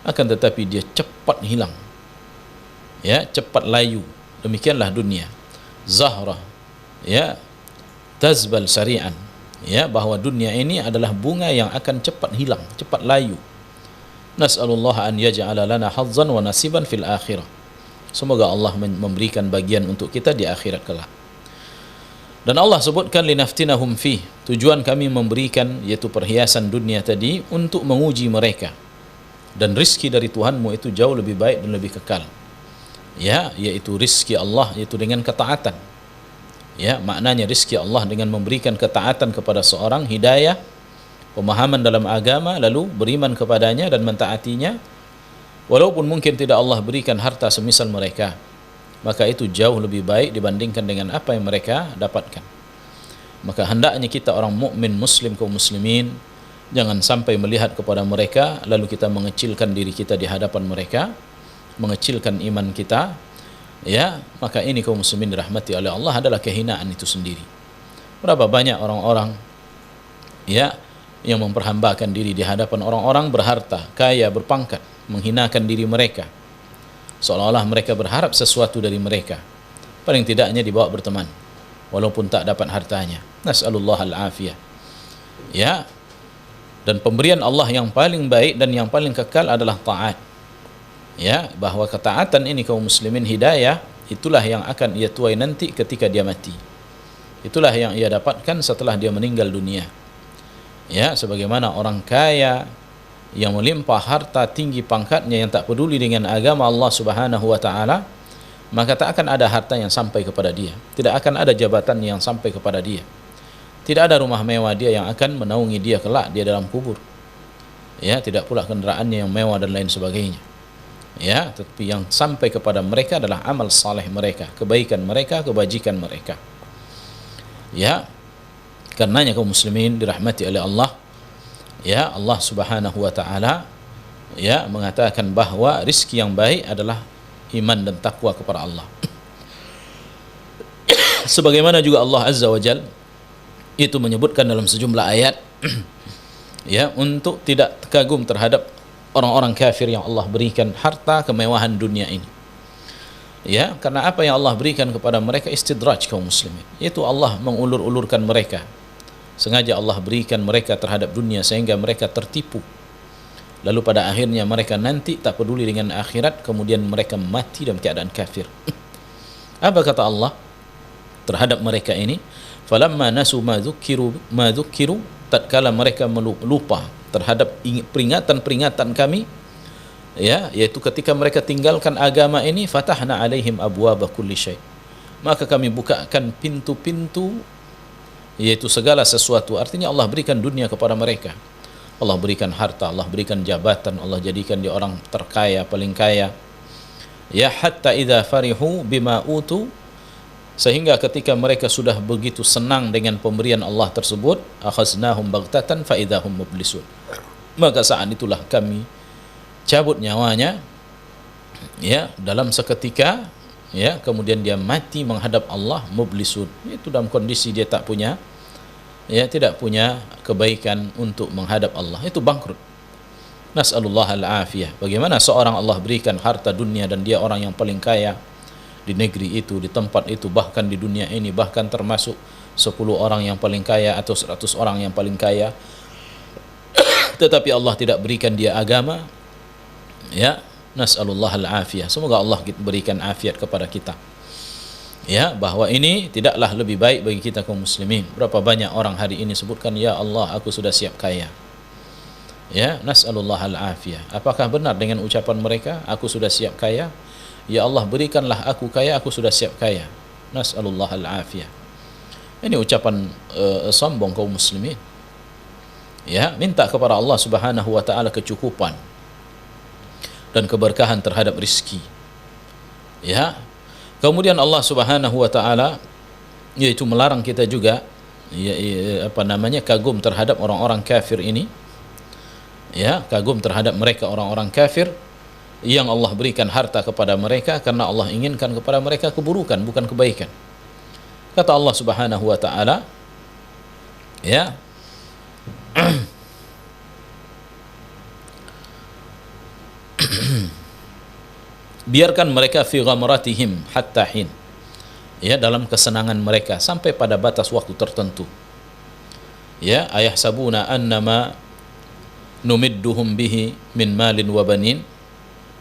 akan tetapi dia cepat hilang, ya, cepat layu. Demikianlah dunia. Zahrah, ya, tazbal sari'an, ya, bahwa dunia ini adalah bunga yang akan cepat hilang, cepat layu. Nas'alullah an yaj'ala lana hazzan wa nasiban fil akhirah. Semoga Allah memberikan bagian untuk kita di akhirat kelak. Dan Allah sebutkan linaftinahum fi, tujuan kami memberikan yaitu perhiasan dunia tadi untuk menguji mereka. Dan rizki dari Tuhanmu itu jauh lebih baik dan lebih kekal. Ya, yaitu rizki Allah, yaitu dengan ketaatan. Ya, maknanya rizki Allah dengan memberikan ketaatan kepada seorang, hidayah, pemahaman dalam agama, lalu beriman kepadanya dan mentaatinya. Walaupun mungkin tidak Allah berikan harta semisal mereka, maka itu jauh lebih baik dibandingkan dengan apa yang mereka dapatkan. Maka hendaknya kita orang mukmin muslim, kaum muslimin, jangan sampai melihat kepada mereka lalu kita mengecilkan diri kita di hadapan mereka, mengecilkan iman kita. Ya, maka ini kaum muslimin dirahmati oleh Allah adalah kehinaan itu sendiri. Berapa banyak orang-orang, ya, yang memperhambakan diri di hadapan orang-orang berharta, kaya, berpangkat, menghinakan diri mereka, seolah-olah mereka berharap sesuatu dari mereka. Paling tidaknya dibawa berteman, walaupun tak dapat hartanya. Nas'alullah al-afiyah. Ya, dan pemberian Allah yang paling baik dan yang paling kekal adalah taat. Ya, bahwa ketaatan ini kaum muslimin, hidayah, itulah yang akan ia tuai nanti ketika dia mati. Itulah yang ia dapatkan setelah dia meninggal dunia. Ya, sebagaimana orang kaya yang melimpah harta, tinggi pangkatnya, yang tak peduli dengan agama Allah Subhanahu wa taala, maka tak akan ada harta yang sampai kepada dia. Tidak akan ada jabatan yang sampai kepada dia. Tidak ada rumah mewah dia yang akan menaungi dia kelak dia dalam kubur. Ya, tidak pula kendaraannya yang mewah dan lain sebagainya. Ya, tetapi yang sampai kepada mereka adalah amal saleh mereka, kebaikan mereka, kebajikan mereka. Ya, karenanya kaum muslimin dirahmati oleh Allah. Ya, Allah Subhanahu wa taala, ya, mengatakan bahwa rizki yang baik adalah iman dan takwa kepada Allah. Sebagaimana juga Allah Azza wa Jal itu menyebutkan dalam sejumlah ayat ya, untuk tidak kagum terhadap orang-orang kafir yang Allah berikan harta kemewahan dunia ini. Ya, karena apa yang Allah berikan kepada mereka istidraj kaum muslimin. Itu Allah mengulur-ulurkan mereka. Sengaja Allah berikan mereka terhadap dunia sehingga mereka tertipu. Lalu pada akhirnya mereka nanti tak peduli dengan akhirat, kemudian mereka mati dalam keadaan kafir. Apa kata Allah terhadap mereka ini? Falamma nasu ma dzukiru, tatkala mereka lupa terhadap peringatan-peringatan kami, ya, yaitu ketika mereka tinggalkan agama ini, fatahna alaihim abwaaba kulli syai', maka kami bukakan pintu-pintu, yaitu segala sesuatu. Artinya Allah berikan dunia kepada mereka, Allah berikan harta, Allah berikan jabatan, Allah jadikan dia orang terkaya, paling kaya, ya, hatta idza farihu bima utu, sehingga ketika mereka sudah begitu senang dengan pemberian Allah tersebut, akhaznahum baghtatan fa idahum mublisun, maka saat itulah kami cabut nyawanya, ya, dalam seketika, ya, kemudian dia mati menghadap Allah mublisun, itu dalam kondisi dia tak punya, ya, tidak punya kebaikan untuk menghadap Allah, itu bangkrut. Nas'alullah al-afiyah. Bagaimana seorang Allah berikan harta dunia dan dia orang yang paling kaya di negeri itu, di tempat itu, bahkan di dunia ini, bahkan termasuk 10 orang yang paling kaya atau 100 orang yang paling kaya, tetapi Allah tidak berikan dia agama, ya, nas'alullah al-afiyah. Semoga Allah berikan afiat kepada kita, ya, bahwa ini tidaklah lebih baik bagi kita kaum muslimin. Berapa banyak orang hari ini sebutkan, ya Allah, aku sudah siap kaya, ya, nas'alullah al-afiyah. Apakah benar dengan ucapan mereka, aku sudah siap kaya? Ya Allah, berikanlah aku kaya, aku sudah siap kaya, nas'alullah al-afiyah. Ini ucapan sombong kaum muslimin, ya. Minta kepada Allah subhanahu wa ta'ala kecukupan dan keberkahan terhadap rizki, ya. Kemudian Allah subhanahu wa ta'ala yaitu melarang kita juga, ya, kagum terhadap orang-orang kafir ini, ya, kagum terhadap mereka orang-orang kafir yang Allah berikan harta kepada mereka karena Allah inginkan kepada mereka keburukan, bukan kebaikan. Kata Allah subhanahu wa ta'ala, ya, biarkan mereka fi ghamratihim hatta hin, ya, dalam kesenangan mereka sampai pada batas waktu tertentu, ya. Ayahsabuna annama numidduhum bihi min malin wa banin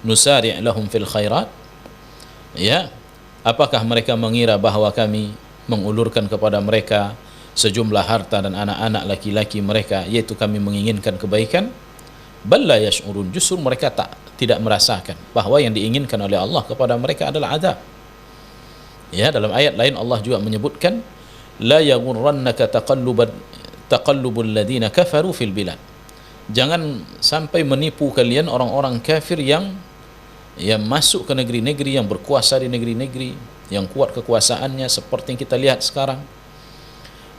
nusari' lahum fil khairat, ya. Apakah mereka mengira bahwa kami mengulurkan kepada mereka sejumlah harta dan anak-anak laki-laki mereka, yaitu kami menginginkan kebaikan? Balla yash'urun, justru mereka tidak merasakan bahwa yang diinginkan oleh Allah kepada mereka adalah azab. Ya, dalam ayat lain Allah juga menyebutkan, la yaghurrannaka taqallubul ladina kafaru fil bilad. Jangan sampai menipu kalian orang-orang kafir yang masuk ke negeri-negeri, yang berkuasa di negeri-negeri, yang kuat kekuasaannya, seperti yang kita lihat sekarang,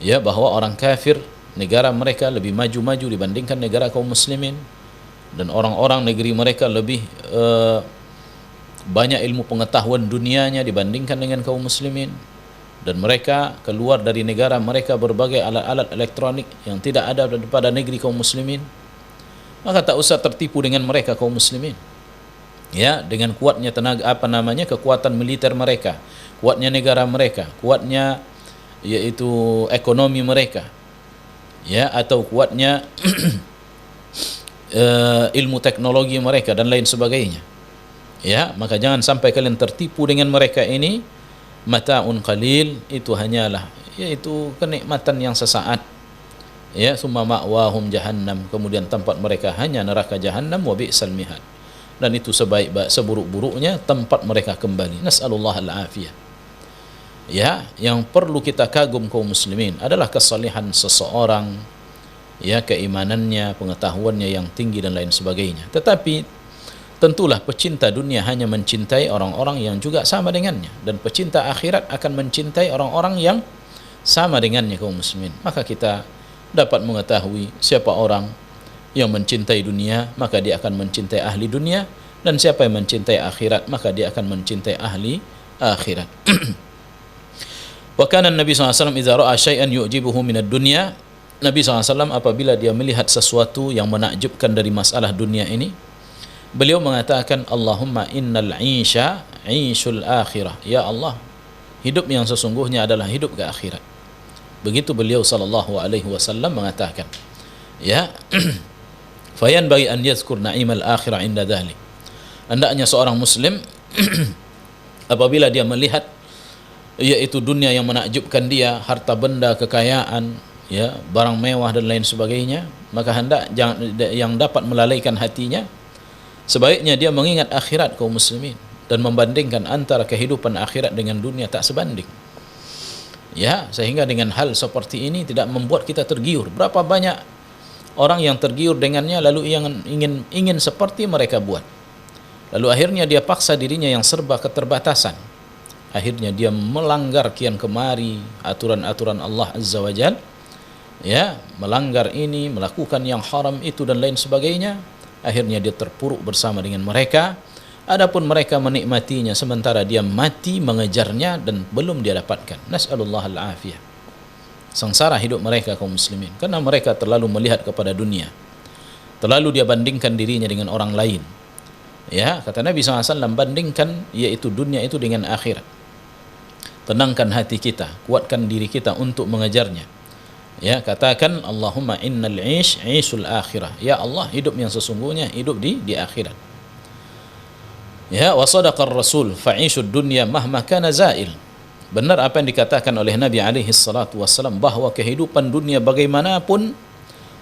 ya, bahwa orang kafir negara mereka lebih maju-maju dibandingkan negara kaum muslimin, dan orang-orang negeri mereka lebih banyak ilmu pengetahuan dunianya dibandingkan dengan kaum muslimin, dan mereka keluar dari negara mereka berbagai alat-alat elektronik yang tidak ada pada negeri kaum muslimin. Maka tak usah tertipu dengan mereka kaum muslimin, ya, dengan kuatnya tenaga kekuatan militer mereka, kuatnya negara mereka, kuatnya yaitu ekonomi mereka, ya, atau kuatnya ilmu teknologi mereka dan lain sebagainya, ya. Maka jangan sampai kalian tertipu dengan mereka ini. Mata'un qalil, itu hanyalah yaitu kenikmatan yang sesaat, ya. Summa ma'wahum jahannam, kemudian tempat mereka hanya neraka jahannam, wa bi'sal mihad, dan itu seburuk-buruknya tempat mereka kembali. Nas'alullah al-afiyah. Ya, yang perlu kita kagum kaum muslimin adalah kesalehan seseorang, ya, keimanannya, pengetahuannya yang tinggi dan lain sebagainya. Tetapi tentulah pecinta dunia hanya mencintai orang-orang yang juga sama dengannya, dan pecinta akhirat akan mencintai orang-orang yang sama dengannya kaum muslimin. Maka kita dapat mengetahui siapa orang yang mencintai dunia, maka dia akan mencintai ahli dunia, dan siapa yang mencintai akhirat, maka dia akan mencintai ahli akhirat. Wa kana Nabi SAW idza ra'a syai'an yu'jibuhu minad dunya, Nabi SAW apabila dia melihat sesuatu yang menakjubkan dari masalah dunia ini, beliau mengatakan, Allahumma innal 'isha 'ishul akhirah, ya Allah, hidup yang sesungguhnya adalah hidup ke akhirat. Begitu beliau sallallahu alaihi wasallam mengatakan, ya, fayan bagi an yazkur na'imal akhirah inda dhalik. Hendaknya seorang muslim apabila dia melihat yaitu dunia yang menakjubkan dia, harta benda, kekayaan, ya, barang mewah dan lain sebagainya, maka hendak yang dapat melalaikan hatinya, sebaiknya dia mengingat akhirat kaum muslimin dan membandingkan antara kehidupan akhirat dengan dunia tak sebanding. Ya, sehingga dengan hal seperti ini tidak membuat kita tergiur. Berapa banyak orang yang tergiur dengannya lalu ingin seperti mereka buat. Lalu akhirnya dia paksa dirinya yang serba keterbatasan. Akhirnya dia melanggar kian kemari aturan-aturan Allah Azza wa Jal, ya, melanggar ini, melakukan yang haram itu dan lain sebagainya. Akhirnya dia terpuruk bersama dengan mereka. Adapun mereka menikmatinya sementara dia mati mengejarnya dan belum dia dapatkan. Nas'alullah al-afiyah. Sengsara hidup mereka kaum muslimin karena mereka terlalu melihat kepada dunia. Terlalu dia bandingkan dirinya dengan orang lain. Ya, kata Nabi SAW, bandingkan yaitu dunia itu dengan akhirat. Tenangkan hati kita, kuatkan diri kita untuk mengejarnya. Ya, katakan Allahumma innal 'ishul akhirah. Ya Allah, hidup yang sesungguhnya hidup di akhirat. Ya, wa sadaqar rasul fa'ishud dunya mahma kana zail. Benar apa yang dikatakan oleh Nabi alaihi salatu wassalam, bahwa kehidupan dunia bagaimanapun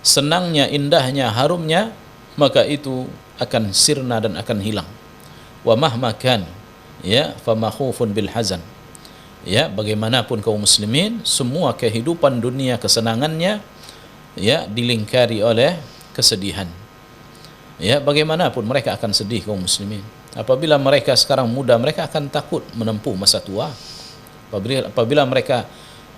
senangnya, indahnya, harumnya, maka itu akan sirna dan akan hilang. Wa mahma kan, ya, fama khufun bil hazan. Ya, bagaimanapun kaum muslimin, semua kehidupan dunia kesenangannya, ya, dilingkari oleh kesedihan. Ya, bagaimanapun mereka akan sedih kaum muslimin. Apabila mereka sekarang muda, mereka akan takut menempuh masa tua. Apabila mereka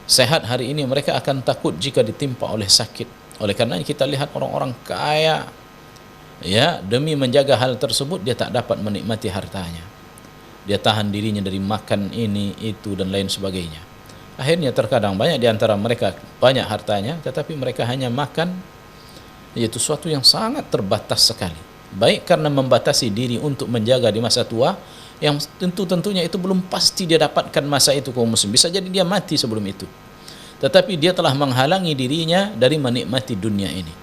sehat hari ini, mereka akan takut jika ditimpa oleh sakit. Oleh karena kita lihat orang-orang kaya, ya, demi menjaga hal tersebut dia tak dapat menikmati hartanya. Dia tahan dirinya dari makan ini, itu dan lain sebagainya. Akhirnya terkadang banyak di antara mereka banyak hartanya, tetapi mereka hanya makan yaitu sesuatu yang sangat terbatas sekali. Baik karena membatasi diri untuk menjaga di masa tua, yang tentunya itu belum pasti dia dapatkan masa itu kaum muslim. Bisa jadi dia mati sebelum itu. Tetapi dia telah menghalangi dirinya dari menikmati dunia ini.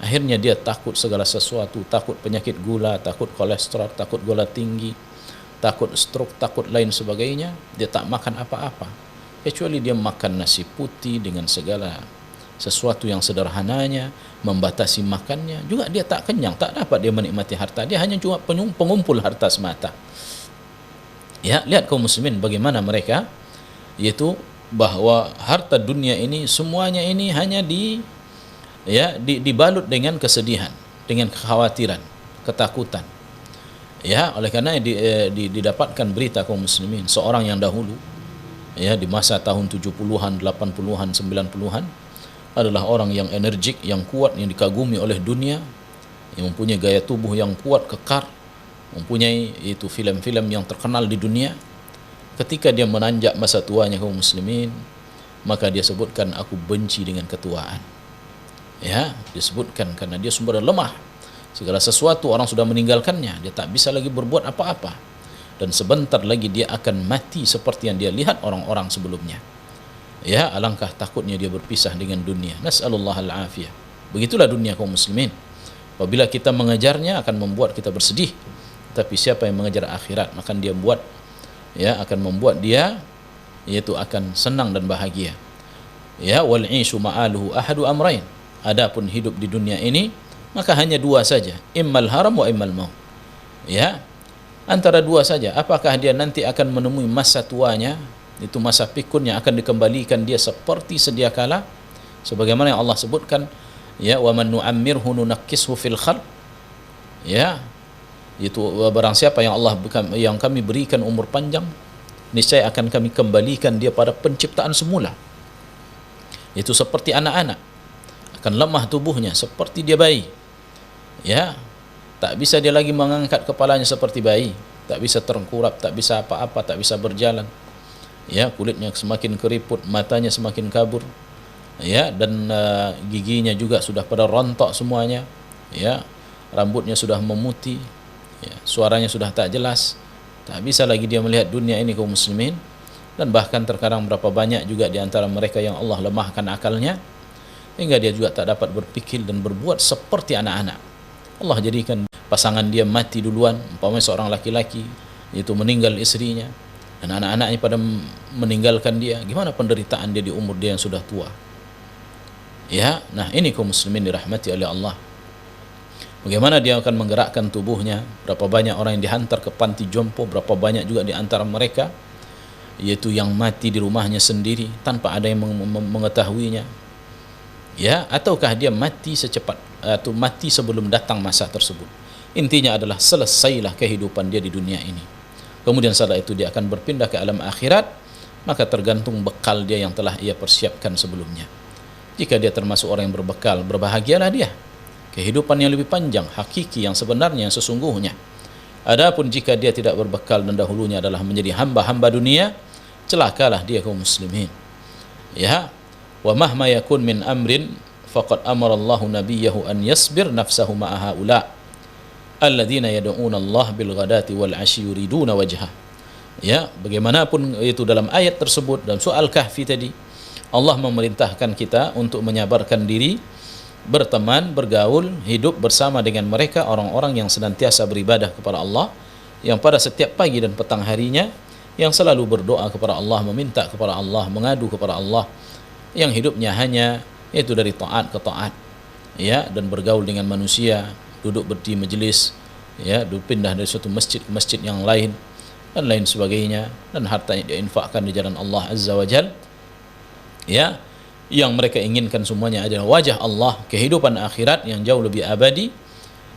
Akhirnya dia takut segala sesuatu, takut penyakit gula, takut kolesterol, takut gula tinggi, takut stroke, takut lain sebagainya. Dia tak makan apa-apa, kecuali dia makan nasi putih dengan segala sesuatu yang sederhananya, membatasi makannya. Juga dia tak kenyang, tak dapat dia menikmati harta. Dia hanya cuma pengumpul harta semata. Ya, lihat kaum muslimin bagaimana mereka, yaitu bahwa harta dunia ini semuanya ini hanya dibalut dengan kesedihan, dengan kekhawatiran, ketakutan. Ya, oleh karena didapatkan berita kaum muslimin, seorang yang dahulu, ya, di masa tahun 70-an, 80-an, 90-an, adalah orang yang energik, yang kuat, yang dikagumi oleh dunia, yang mempunyai gaya tubuh yang kuat, kekar, mempunyai itu film-film yang terkenal di dunia. Ketika dia menanjak masa tuanya kaum muslimin, maka dia sebutkan, aku benci dengan ketuaan. Ya, disebutkan karena dia sumber lemah. Segala sesuatu orang sudah meninggalkannya, dia tak bisa lagi berbuat apa-apa. Dan sebentar lagi dia akan mati seperti yang dia lihat orang-orang sebelumnya. Ya, alangkah takutnya dia berpisah dengan dunia. Nas'alullah al-afiyah. Begitulah dunia kaum muslimin. Apabila kita mengejarnya akan membuat kita bersedih. Tapi siapa yang mengejar akhirat, maka dia akan membuat dia yaitu akan senang dan bahagia. Ya, wal 'ishu ma'aluhu ahadu amrain. Adapun hidup di dunia ini maka hanya dua saja, immal haram wa immal maut. Ya, antara dua saja. Apakah dia nanti akan menemui masa tuanya, itu masa pikun yang akan dikembalikan dia seperti sedia kala, sebagaimana yang Allah sebutkan, ya, wa man nu'ammirhu nunakkishu fil khalq. Ya, itu barang siapa yang kami berikan umur panjang, niscaya akan kami kembalikan dia pada penciptaan semula. Itu seperti anak-anak, akan lemah tubuhnya seperti dia bayi. Ya, tak bisa dia lagi mengangkat kepalanya seperti bayi, tak bisa terengkurap, tak bisa apa-apa, tak bisa berjalan. Ya, kulitnya semakin keriput, matanya semakin kabur. Ya, dan giginya juga sudah pada rontok semuanya. Ya, rambutnya sudah memutih. Ya, suaranya sudah tak jelas. Tak bisa lagi dia melihat dunia ini kaum muslimin. Dan bahkan terkadang berapa banyak juga di antara mereka yang Allah lemahkan akalnya hingga dia juga tak dapat berpikir dan berbuat seperti anak-anak. Allah jadikan pasangan dia mati duluan, umpamanya seorang laki-laki itu meninggal istrinya dan anak-anaknya pada meninggalkan dia. Gimana penderitaan dia di umur dia yang sudah tua? Ya, nah ini kaum muslimin dirahmati oleh Allah. Bagaimana dia akan menggerakkan tubuhnya? Berapa banyak orang yang dihantar ke panti jompo, berapa banyak juga di antara mereka yaitu yang mati di rumahnya sendiri tanpa ada yang mengetahuinya. Ya, ataukah dia mati secepat atau mati sebelum datang masa tersebut. Intinya adalah selesailah kehidupan dia di dunia ini. Kemudian setelah itu dia akan berpindah ke alam akhirat, maka tergantung bekal dia yang telah ia persiapkan sebelumnya. Jika dia termasuk orang yang berbekal, berbahagialah dia. Kehidupan yang lebih panjang, hakiki, yang sebenarnya, yang sesungguhnya. Adapun jika dia tidak berbekal dan dahulunya adalah menjadi hamba-hamba dunia, celakalah dia kaum muslimin. Ya, wa mahma yakun min amrin faqad amara Allahu nabiyahu an yasbir nafsahu ma'a haula alladzina yad'una Allah bil ghadati wal 'ashyi yuriduna wajha. Ya, bagaimanapun itu dalam ayat tersebut dalam soal Kahfi tadi, Allah memerintahkan kita untuk menyabarkan diri, berteman, bergaul, hidup bersama dengan mereka orang-orang yang senantiasa beribadah kepada Allah, yang pada setiap pagi dan petang harinya yang selalu berdoa kepada Allah, meminta kepada Allah, mengadu kepada Allah, yang hidupnya hanya yaitu dari taat ke taat, ya, dan bergaul dengan manusia, duduk di majlis, ya, pindah dari suatu masjid ke masjid yang lain dan lain sebagainya, dan hartanya diinfakkan di jalan Allah Azza wa Jal, ya, yang mereka inginkan semuanya adalah wajah Allah, kehidupan akhirat yang jauh lebih abadi.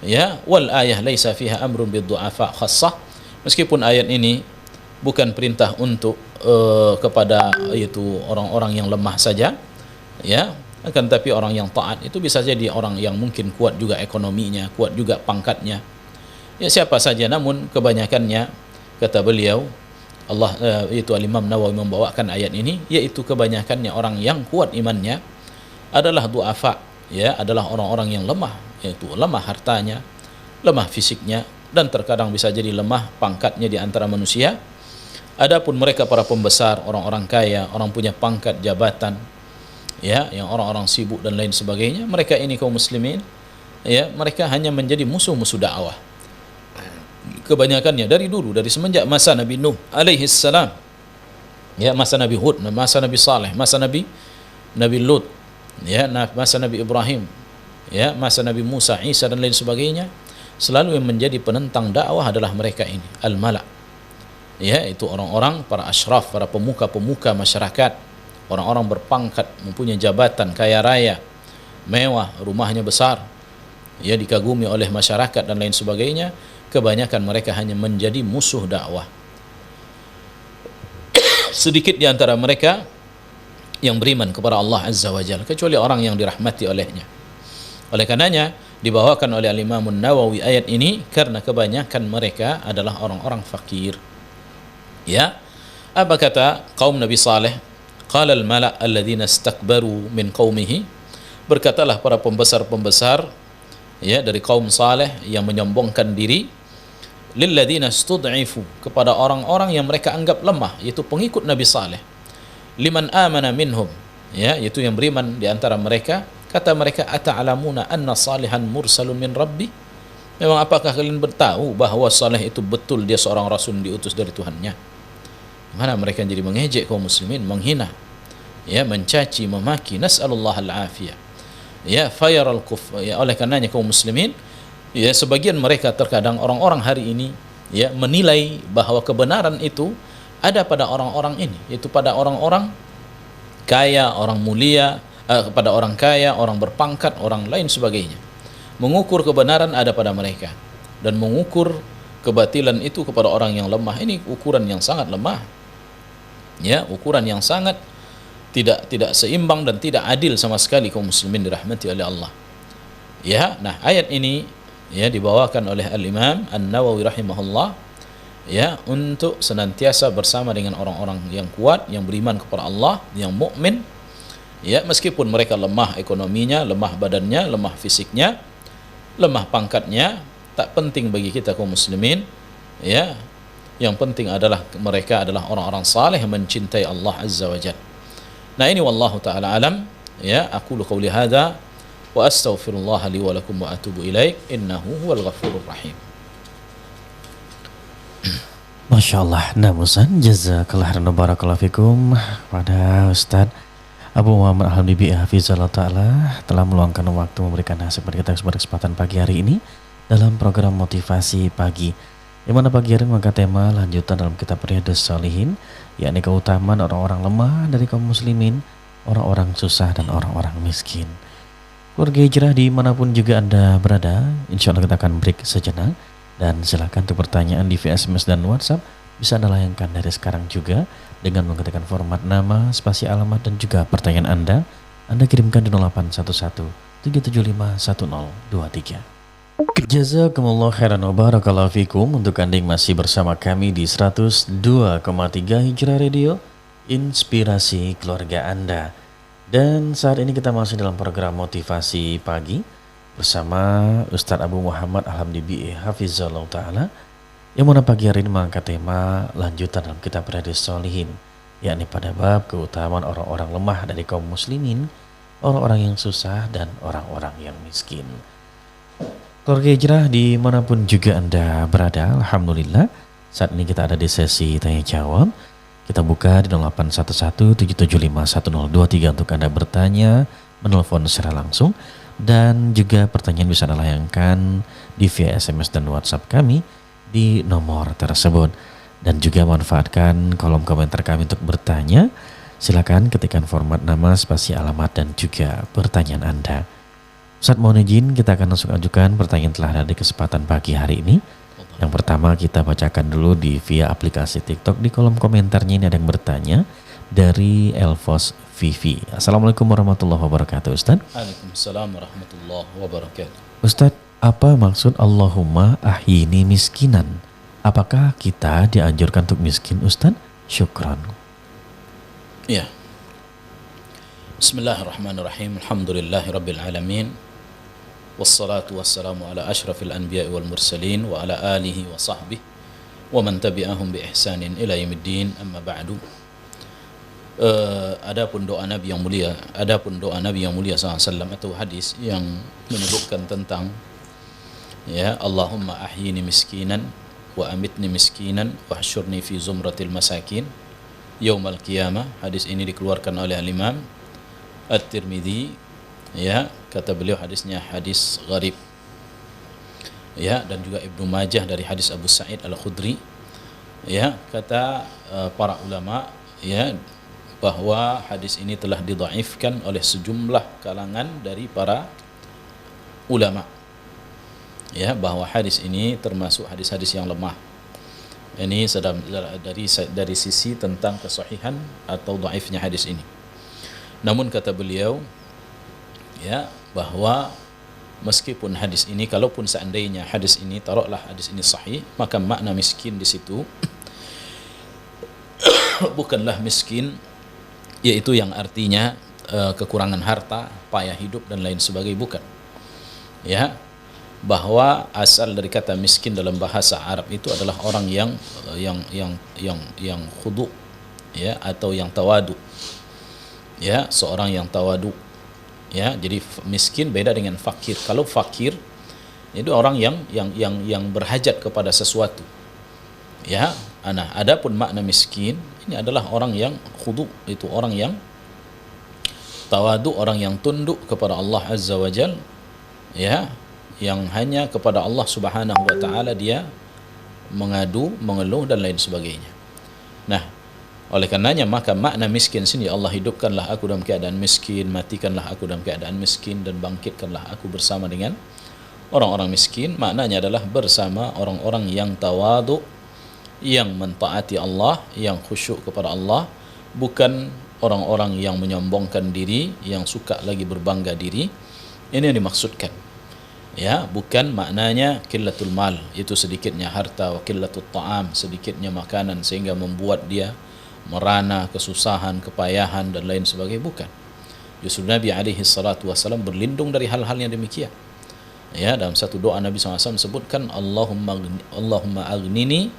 Ya, wal ayah laisa fiha amrun bid-du'afa khassah. Meskipun ayat ini bukan perintah untuk kepada itu orang-orang yang lemah saja, ya, akan tapi orang yang taat itu bisa jadi orang yang mungkin kuat juga ekonominya, kuat juga pangkatnya, ya, siapa saja. Namun kebanyakannya, kata beliau Allah, itu Al-Imam Nawawi membawakan ayat ini, yaitu kebanyakannya orang yang kuat imannya adalah du'afa, ya, adalah orang-orang yang lemah, yaitu lemah hartanya, lemah fisiknya, dan terkadang bisa jadi lemah pangkatnya di antara manusia. Adapun mereka para pembesar, orang-orang kaya, orang punya pangkat jabatan, ya, yang orang-orang sibuk dan lain sebagainya, mereka ini kaum muslimin, ya, mereka hanya menjadi musuh-musuh dakwah. Kebanyakannya dari dulu, dari semenjak masa Nabi Nuh alaihi salam, ya, masa Nabi Hud, masa Nabi Saleh, masa Nabi Lut, ya, masa Nabi Ibrahim, ya, masa Nabi Musa, Isa dan lain sebagainya, selalu yang menjadi penentang dakwah adalah mereka ini, al-mala', ya, itu orang-orang para asyraf, para pemuka-pemuka masyarakat, orang-orang berpangkat, mempunyai jabatan, kaya raya, mewah, rumahnya besar, ya, dikagumi oleh masyarakat dan lain sebagainya. Kebanyakan mereka hanya menjadi musuh dakwah. Sedikit di antara mereka yang beriman kepada Allah Azza wa Jalla, kecuali orang yang dirahmati olehnya. Oleh karenanya dibawakan oleh Al-Imam Nawawi ayat ini karena kebanyakan mereka adalah orang-orang fakir. Ya, apa kata kaum Nabi Saleh? Qala al-mala' alladzina istakbaru min qaumihi, berkatalah para pembesar-pembesar, ya, dari kaum Saleh yang menyombongkan diri, lilladzina istud'ifu, kepada orang-orang yang mereka anggap lemah, yaitu pengikut Nabi Saleh, liman amana minhum, ya, yaitu yang beriman di antara mereka, kata mereka, ata'lamuna anna salihan mursalun min rabbi, memang apakah kalian bertahu bahwa Saleh itu betul dia seorang rasul diutus dari Tuhannya? Mana mereka jadi mengejek kaum muslimin, menghina, ya, mencaci, memaki, nas'alullah al-afiyah, ya, fayaral kufr, ya. Oleh karenanya kaum muslimin, ya, sebagian mereka terkadang orang-orang hari ini, ya, menilai bahwa kebenaran itu ada pada orang-orang ini, yaitu pada orang-orang kaya, orang mulia, pada orang kaya, orang berpangkat, orang lain sebagainya. Mengukur kebenaran ada pada mereka, dan mengukur kebatilan itu kepada orang yang lemah, ini ukuran yang sangat lemah, ya, ukuran yang sangat tidak seimbang dan tidak adil sama sekali kaum muslimin dirahmati oleh Allah. Ya, nah ayat ini, ya, dibawakan oleh Al-Imam An-Nawawi rahimahullah, ya, untuk senantiasa bersama dengan orang-orang yang kuat, yang beriman kepada Allah, yang mukmin, ya, meskipun mereka lemah ekonominya, lemah badannya, lemah fisiknya, lemah pangkatnya, tak penting bagi kita kaum muslimin, ya, Yang penting adalah mereka adalah orang-orang saleh yang mencintai Allah Azza wa Jalla. Nah, ini wallahu taala alam. Ya, aku qouli hadza wa astaghfirullah li wa lakum wa atubu ilaih innahu huwal ghafurur rahim. Masya Allah. Nah, Ustaz, jazakallah khairan wa barakallahu fikum pada Ustaz Abu Muhammad Al-Habibie Hafizallah Ta'ala telah meluangkan waktu memberikan nasihat kepada kita pada kesempatan pagi hari ini dalam program Motivasi Pagi, di mana pagi hari mengangkat tema lanjutan dalam kitab Riyadhus Shalihin, yakni keutamaan orang-orang lemah dari kaum muslimin, orang-orang susah dan orang-orang miskin. Keluarga hijrah dimanapun juga Anda berada, insya Allah kita akan break sejenak, dan silakan untuk pertanyaan di via SMS dan WhatsApp bisa Anda layangkan dari sekarang juga dengan menggunakan format nama, spasi alamat dan juga pertanyaan Anda kirimkan di 0811 775 1023. Jazakumullah khairan wa barakallahu fikum untuk Anda yang masih bersama kami di 102,3 Hijrah Radio, inspirasi keluarga Anda. Dan saat ini kita masih dalam program Motivasi Pagi bersama Ustadz Abu Muhammad Al-Habibie Hafizallahu Ta'ala, yang mana pagi hari ini mengangkat tema lanjutan dalam kitab Riyadhus Shalihin, yakni pada bab keutamaan orang-orang lemah dari kaum muslimin, orang-orang yang susah dan orang-orang yang miskin. Keluarga hijrah dimanapun juga Anda berada, alhamdulillah saat ini kita ada di sesi tanya jawab. Kita buka di 0811-775-1023 untuk Anda bertanya, menelpon secara langsung, dan juga pertanyaan bisa Anda layangkan di via SMS dan WhatsApp kami di nomor tersebut. Dan juga manfaatkan kolom komentar kami untuk bertanya. Silakan ketikkan format nama, spasi alamat dan juga pertanyaan Anda. Ustaz, mohon izin kita akan langsung ajukan pertanyaan telah ada di kesempatan pagi hari ini. Yang pertama kita bacakan dulu di via aplikasi TikTok. Di kolom komentarnya ini ada yang bertanya dari Elvos Vivi. Assalamualaikum warahmatullahi wabarakatuh, Ustaz. Waalaikumsalam warahmatullahi wabarakatuh. Ustaz, apa maksud Allahumma ahyini miskinan? Apakah kita dianjurkan untuk miskin, Ustaz? Syukran. Ya. Bismillahirrahmanirrahim. Alhamdulillahi rabbil alamin. Wassalatu wassalamu ala ashrafil anbiya'i wal mursalin wa ala alihi wa sahbihi wa man tabi'ahum bi ihsanin ila yaumiddin, amma ba'du. Adapun doa Nabi yang mulia, SAW atau hadis yang menyebutkan tentang ya Allahumma ahyini miskinan wa amitni miskinan wa hasyurni fi zumratil masakin yaumal qiyamah. Hadis ini dikeluarkan oleh Imam At-Tirmidzi, ya, kata beliau hadisnya hadis gharib, ya, dan juga Ibnu Majah dari hadis Abu Sa'id Al-Khudri, ya, kata para ulama, ya, bahwa hadis ini telah didhaifkan oleh sejumlah kalangan dari para ulama, ya, bahwa hadis ini termasuk hadis-hadis yang lemah. Ini dari sisi tentang kesahihan atau dhaifnya hadis ini. Namun kata beliau, ya, bahwa meskipun hadis ini, kalaupun seandainya hadis ini, taruhlah hadis ini sahih, maka makna miskin di situ bukanlah miskin yaitu yang artinya kekurangan harta, payah hidup dan lain sebagainya, bukan. Ya, bahwa asal dari kata miskin dalam bahasa Arab itu adalah orang yang khudu, ya, atau yang tawadu, ya, seorang yang tawadu, ya. Jadi miskin beda dengan fakir. Kalau fakir itu orang yang berhajat kepada sesuatu, ya. Nah, adapun makna miskin ini adalah orang yang khudu, itu orang yang tawadu, orang yang tunduk kepada Allah Azza wa Jal, ya, yang hanya kepada Allah Subhanahu wa Ta'ala dia mengadu, mengeluh dan lain sebagainya. Nah, oleh karenanya maka makna miskin sini, Allah hidupkanlah aku dalam keadaan miskin, matikanlah aku dalam keadaan miskin, dan bangkitkanlah aku bersama dengan orang-orang miskin. Maknanya adalah bersama orang-orang yang tawadu, yang mentaati Allah, yang khusyuk kepada Allah, bukan orang-orang yang menyombongkan diri, yang suka lagi berbangga diri. Ini yang dimaksudkan, ya, bukan maknanya qillatul mal, itu sedikitnya harta, wa qillatul ta'am, sedikitnya makanan sehingga membuat dia merana, kesusahan, kepayahan dan lain sebagainya, bukan. Justru Nabi alaihi salatu wasallam berlindung dari hal-hal yang demikian. Ya, dalam satu doa Nabi SAW sebutkan Allahumma aghnini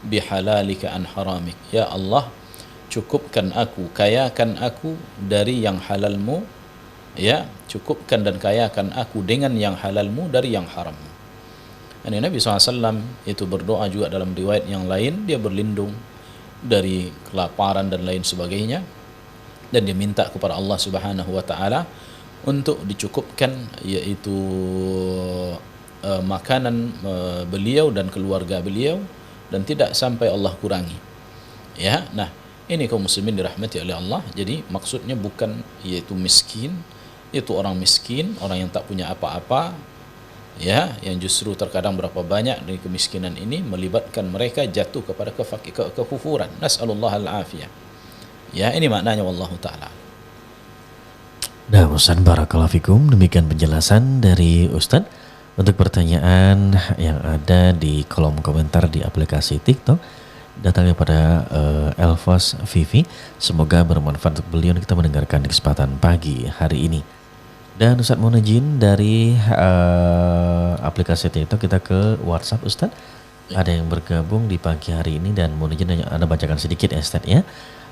bihalalika an haramik. Ya Allah, cukupkan aku, kayakan aku dari yang halalmu, ya, cukupkan dan kayakan aku dengan yang halalmu dari yang harammu. Dan Nabi SAW itu berdoa juga dalam riwayat yang lain, dia berlindung dari kelaparan dan lain sebagainya, dan dia minta kepada Allah Subhanahu wa taala untuk dicukupkan yaitu makanan beliau dan keluarga beliau, dan tidak sampai Allah kurangi. Ya, nah ini kaum muslimin dirahmati oleh Allah. Jadi maksudnya bukan yaitu miskin, itu orang miskin, orang yang tak punya apa-apa, ya, yang justru terkadang berapa banyak dari kemiskinan ini melibatkan mereka jatuh kepada kekufuran. Nas'alullah al-afiyah. Ya, ini maknanya wallahu taala. Nah, Ustaz, barakallahu fikum, demikian penjelasan dari Ustaz. Untuk pertanyaan yang ada di kolom komentar di aplikasi TikTok, datangnya pada Elvos Vivi, semoga bermanfaat untuk beliau. Kita mendengarkan di kesempatan pagi hari ini. Dan Ustaz mohon izin dari aplikasi TikTok kita ke WhatsApp Ustaz. Ada yang bergabung di pagi hari ini dan mohon izin Anda bacakan sedikit ya Ustaz ya.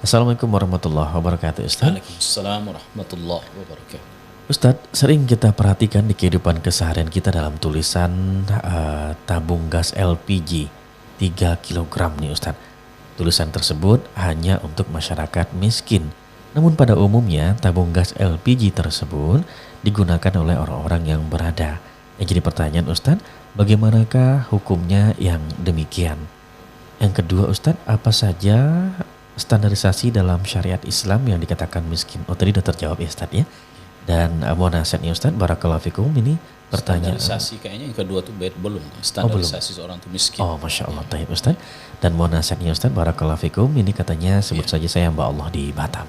Assalamualaikum warahmatullahi wabarakatuh Ustaz. Waalaikumsalam warahmatullahi wabarakatuh. Ustadz, sering kita perhatikan di kehidupan keseharian kita dalam tulisan tabung gas LPG 3 kg nih Ustadz. Tulisan tersebut hanya untuk masyarakat miskin. Namun pada umumnya tabung gas LPG tersebut digunakan oleh orang-orang yang berada. Yang jadi pertanyaan Ustadz, bagaimanakah hukumnya yang demikian? Yang kedua Ustadz, apa saja standarisasi dalam syariat Islam yang dikatakan miskin? Oh tadi sudah terjawab ya Ustadz ya. Dan mohon nasihatnya Ustaz, barakallahu fikum, ini pertanyaan. Standarisasi kayaknya yang kedua tuh belum. Standarisasi seorang itu miskin. Oh Masya Allah, taib Ustaz. Dan mohon nasihatnya Ustaz, barakallahu fikum, ini katanya sebut saja saya hamba Allah di Batam.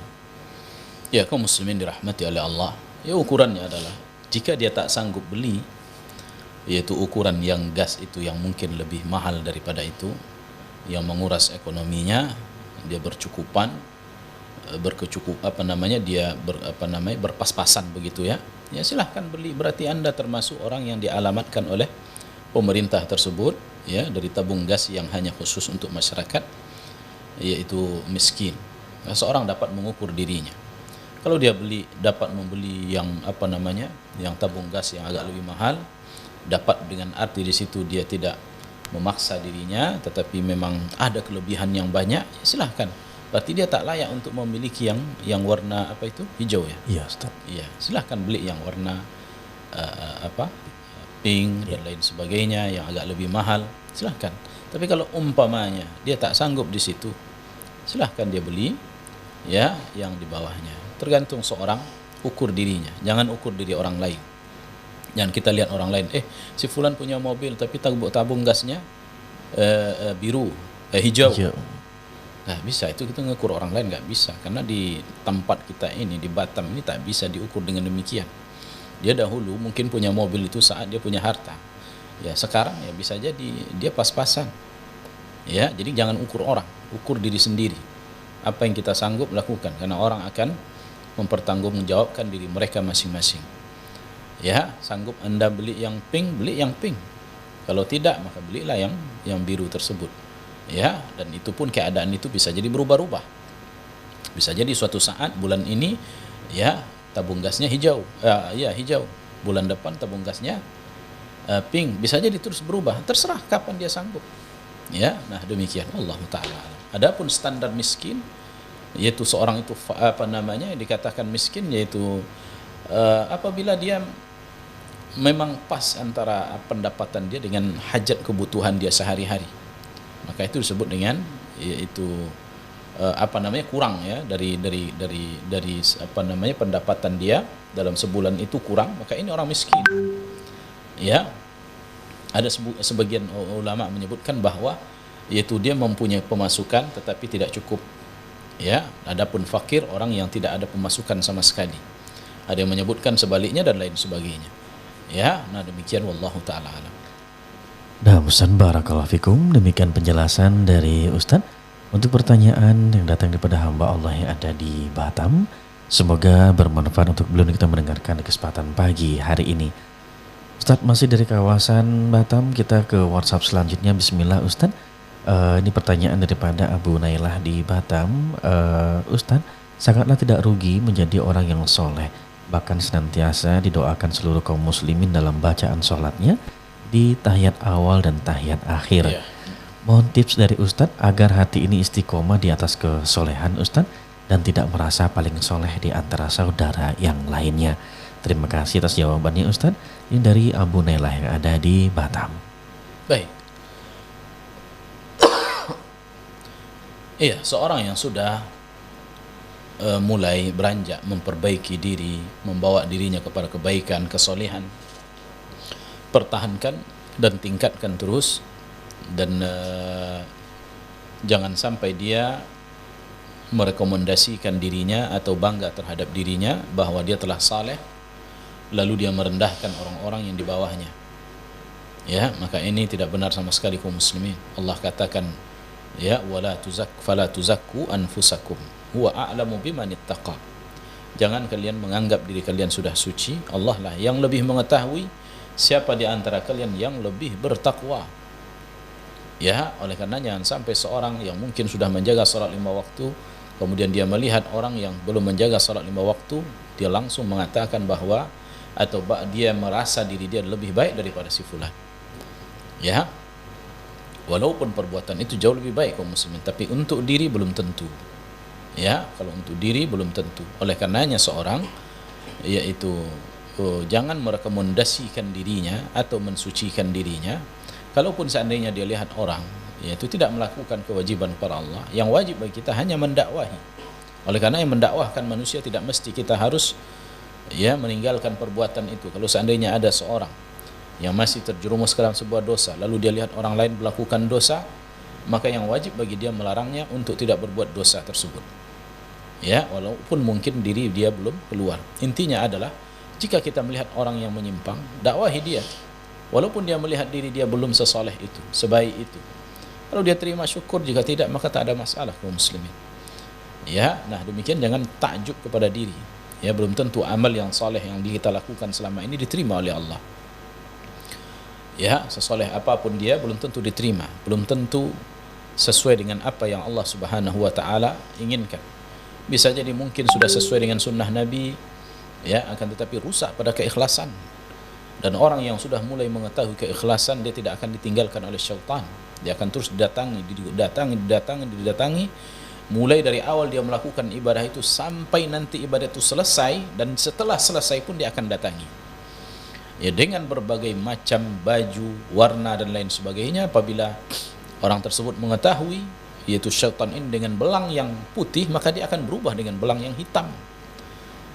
Ya, kaum muslimin dirahmati oleh Allah. Ya, ukurannya adalah jika dia tak sanggup beli, yaitu ukuran yang gas itu yang mungkin lebih mahal daripada itu, yang menguras ekonominya, dia bercukupan, berpas-pasan begitu ya. Ya silahkan beli. Berarti Anda termasuk orang yang dialamatkan oleh pemerintah tersebut ya, dari tabung gas yang hanya khusus untuk masyarakat yaitu miskin. Nah, seorang dapat mengukur dirinya. Kalau dia dapat membeli yang yang tabung gas yang agak lebih mahal, dapat dengan arti di situ dia tidak memaksa dirinya, tetapi memang ada kelebihan yang banyak, ya silahkan. Berarti dia tak layak untuk memiliki yang warna hijau ya. Iya Ustaz. Iya, silahkan beli yang warna pink dan lain sebagainya yang agak lebih mahal, silahkan. Tapi kalau umpamanya dia tak sanggup di situ, silahkan dia beli ya yang di bawahnya. Tergantung seorang ukur dirinya, jangan ukur diri orang lain. Jangan kita lihat orang lain, si fulan punya mobil tapi tabung gasnya hijau. Nah bisa, itu kita ngukur orang lain nggak bisa, karena di tempat kita ini di Batam ini tak bisa diukur dengan demikian. Dia dahulu mungkin punya mobil itu saat dia punya harta, ya sekarang ya bisa jadi dia pas-pasan. Ya, jadi jangan ukur orang, ukur diri sendiri. Apa yang kita sanggup lakukan, karena orang akan mempertanggungjawabkan diri mereka masing-masing. Ya, sanggup Anda beli yang pink, beli yang pink. Kalau tidak, maka belilah yang biru tersebut. Ya, dan itu pun keadaan itu bisa jadi berubah-ubah. Bisa jadi suatu saat bulan ini ya tabung gasnya hijau, hijau. Bulan depan tabung gasnya pink. Bisa jadi terus berubah. Terserah kapan dia sanggup. Ya, nah demikian. Allah Taala. Adapun standar miskin, yaitu seorang itu dikatakan miskin, yaitu apabila dia memang pas antara pendapatan dia dengan hajat kebutuhan dia sehari-hari, maka itu disebut dengan yaitu kurang ya dari pendapatan dia dalam sebulan itu kurang, maka ini orang miskin. Ya, ada sebagian ulama menyebutkan bahwa yaitu dia mempunyai pemasukan tetapi tidak cukup. Ya, adapun fakir orang yang tidak ada pemasukan sama sekali. Ada yang menyebutkan sebaliknya dan lain sebagainya. Ya, nah demikian wallahu taala alam. Nah, Ustaz, barakallahu fikum, demikian penjelasan dari Ustaz. Untuk pertanyaan yang datang daripada hamba Allah yang ada di Batam, semoga bermanfaat untuk beliau. Kita mendengarkan di kesempatan pagi hari ini. Ustaz, masih dari kawasan Batam, kita ke WhatsApp selanjutnya. Bismillah Ustaz. Ini pertanyaan daripada Abu Nailah di Batam. Ustadz, sangatlah tidak rugi menjadi orang yang soleh, bahkan senantiasa didoakan seluruh kaum muslimin dalam bacaan sholatnya di tahiyat awal dan tahiyat akhir. Ya. Mohon tips dari Ustadz agar hati ini istiqomah di atas kesolehan Ustadz dan tidak merasa paling soleh di antara saudara yang lainnya. Terima kasih atas jawabannya Ustadz. Ini dari Abu Nailah yang ada di Batam. Baik. Iya, seorang yang sudah mulai beranjak memperbaiki diri, membawa dirinya kepada kebaikan, kesolehan, pertahankan dan tingkatkan terus, dan jangan sampai dia merekomendasikan dirinya atau bangga terhadap dirinya bahwa dia telah saleh lalu dia merendahkan orang-orang yang di bawahnya. Ya, maka ini tidak benar sama sekali kaum muslimin. Allah katakan, ya, fala tuzakku anfusakum huwa a'lamu biman ittaqa. Jangan kalian menganggap diri kalian sudah suci, Allah lah yang lebih mengetahui siapa di antara kalian yang lebih bertakwa. Ya, oleh karena jangan sampai seorang yang mungkin sudah menjaga salat 5 waktu, kemudian dia melihat orang yang belum menjaga salat 5 waktu, dia langsung mengatakan bahwa atau dia merasa diri dia lebih baik daripada si fulan. Ya, walaupun perbuatan itu jauh lebih baik kaum muslimin, tapi untuk diri belum tentu. Ya, kalau untuk diri belum tentu. Oleh karenanya seorang yaitu jangan merekomendasikan dirinya atau mensucikan dirinya. Kalaupun seandainya dia lihat orang yaitu tidak melakukan kewajiban kepada Allah, yang wajib bagi kita hanya mendakwahi. Oleh karena yang mendakwahkan manusia tidak mesti kita harus meninggalkan perbuatan itu. Kalau seandainya ada seorang yang masih terjerumus ke dalam sebuah dosa, lalu dia lihat orang lain melakukan dosa, maka yang wajib bagi dia melarangnya untuk tidak berbuat dosa tersebut. Ya, walaupun mungkin diri dia belum keluar. Intinya adalah jika kita melihat orang yang menyimpang, dakwahi dia. Walaupun dia melihat diri dia belum sesoleh itu, sebaik itu. Kalau dia terima syukur, jika tidak maka tak ada masalah kaum muslimin. Ya, nah demikian jangan takjub kepada diri. Ya, belum tentu amal yang saleh yang kita lakukan selama ini diterima oleh Allah. Ya, sesoleh apapun dia belum tentu diterima, belum tentu sesuai dengan apa yang Allah Subhanahu wa taala inginkan. Bisa jadi mungkin sudah sesuai dengan sunnah Nabi, ya, akan tetapi rusak pada keikhlasan. Dan orang yang sudah mulai mengetahui keikhlasan, dia tidak akan ditinggalkan oleh syaitan. Dia akan terus didatangi, mulai dari awal dia melakukan ibadah itu sampai nanti ibadah itu selesai, dan setelah selesai pun dia akan datangi. Ya, dengan berbagai macam baju, warna dan lain sebagainya. Apabila orang tersebut mengetahui yaitu syaitan ini dengan belang yang putih, maka dia akan berubah dengan belang yang hitam.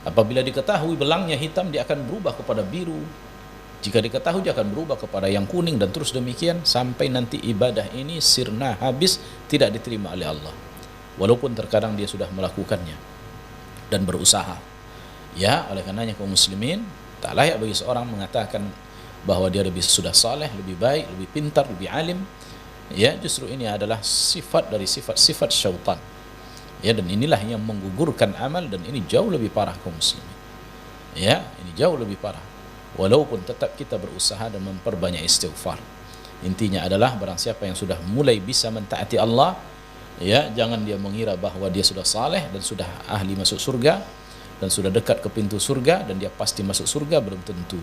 Apabila diketahui belangnya hitam, dia akan berubah kepada biru. Jika diketahui, dia akan berubah kepada yang kuning, dan terus demikian sampai nanti ibadah ini sirna, habis, tidak diterima oleh Allah. Walaupun terkadang dia sudah melakukannya dan berusaha. Ya, oleh karenanya kaum muslimin, tak layak bagi seorang mengatakan bahwa dia sudah saleh, lebih baik, lebih pintar, lebih alim. Ya, justru ini adalah sifat dari sifat-sifat syaitan. Ya, dan inilah yang menggugurkan amal, dan ini jauh lebih parah kaum muslimin. Ya, ini jauh lebih parah. Walaupun tetap kita berusaha dan memperbanyak istighfar. Intinya adalah barang siapa yang sudah mulai bisa mentaati Allah, ya, jangan dia mengira bahwa dia sudah saleh dan sudah ahli masuk surga dan sudah dekat ke pintu surga dan dia pasti masuk surga, belum tentu.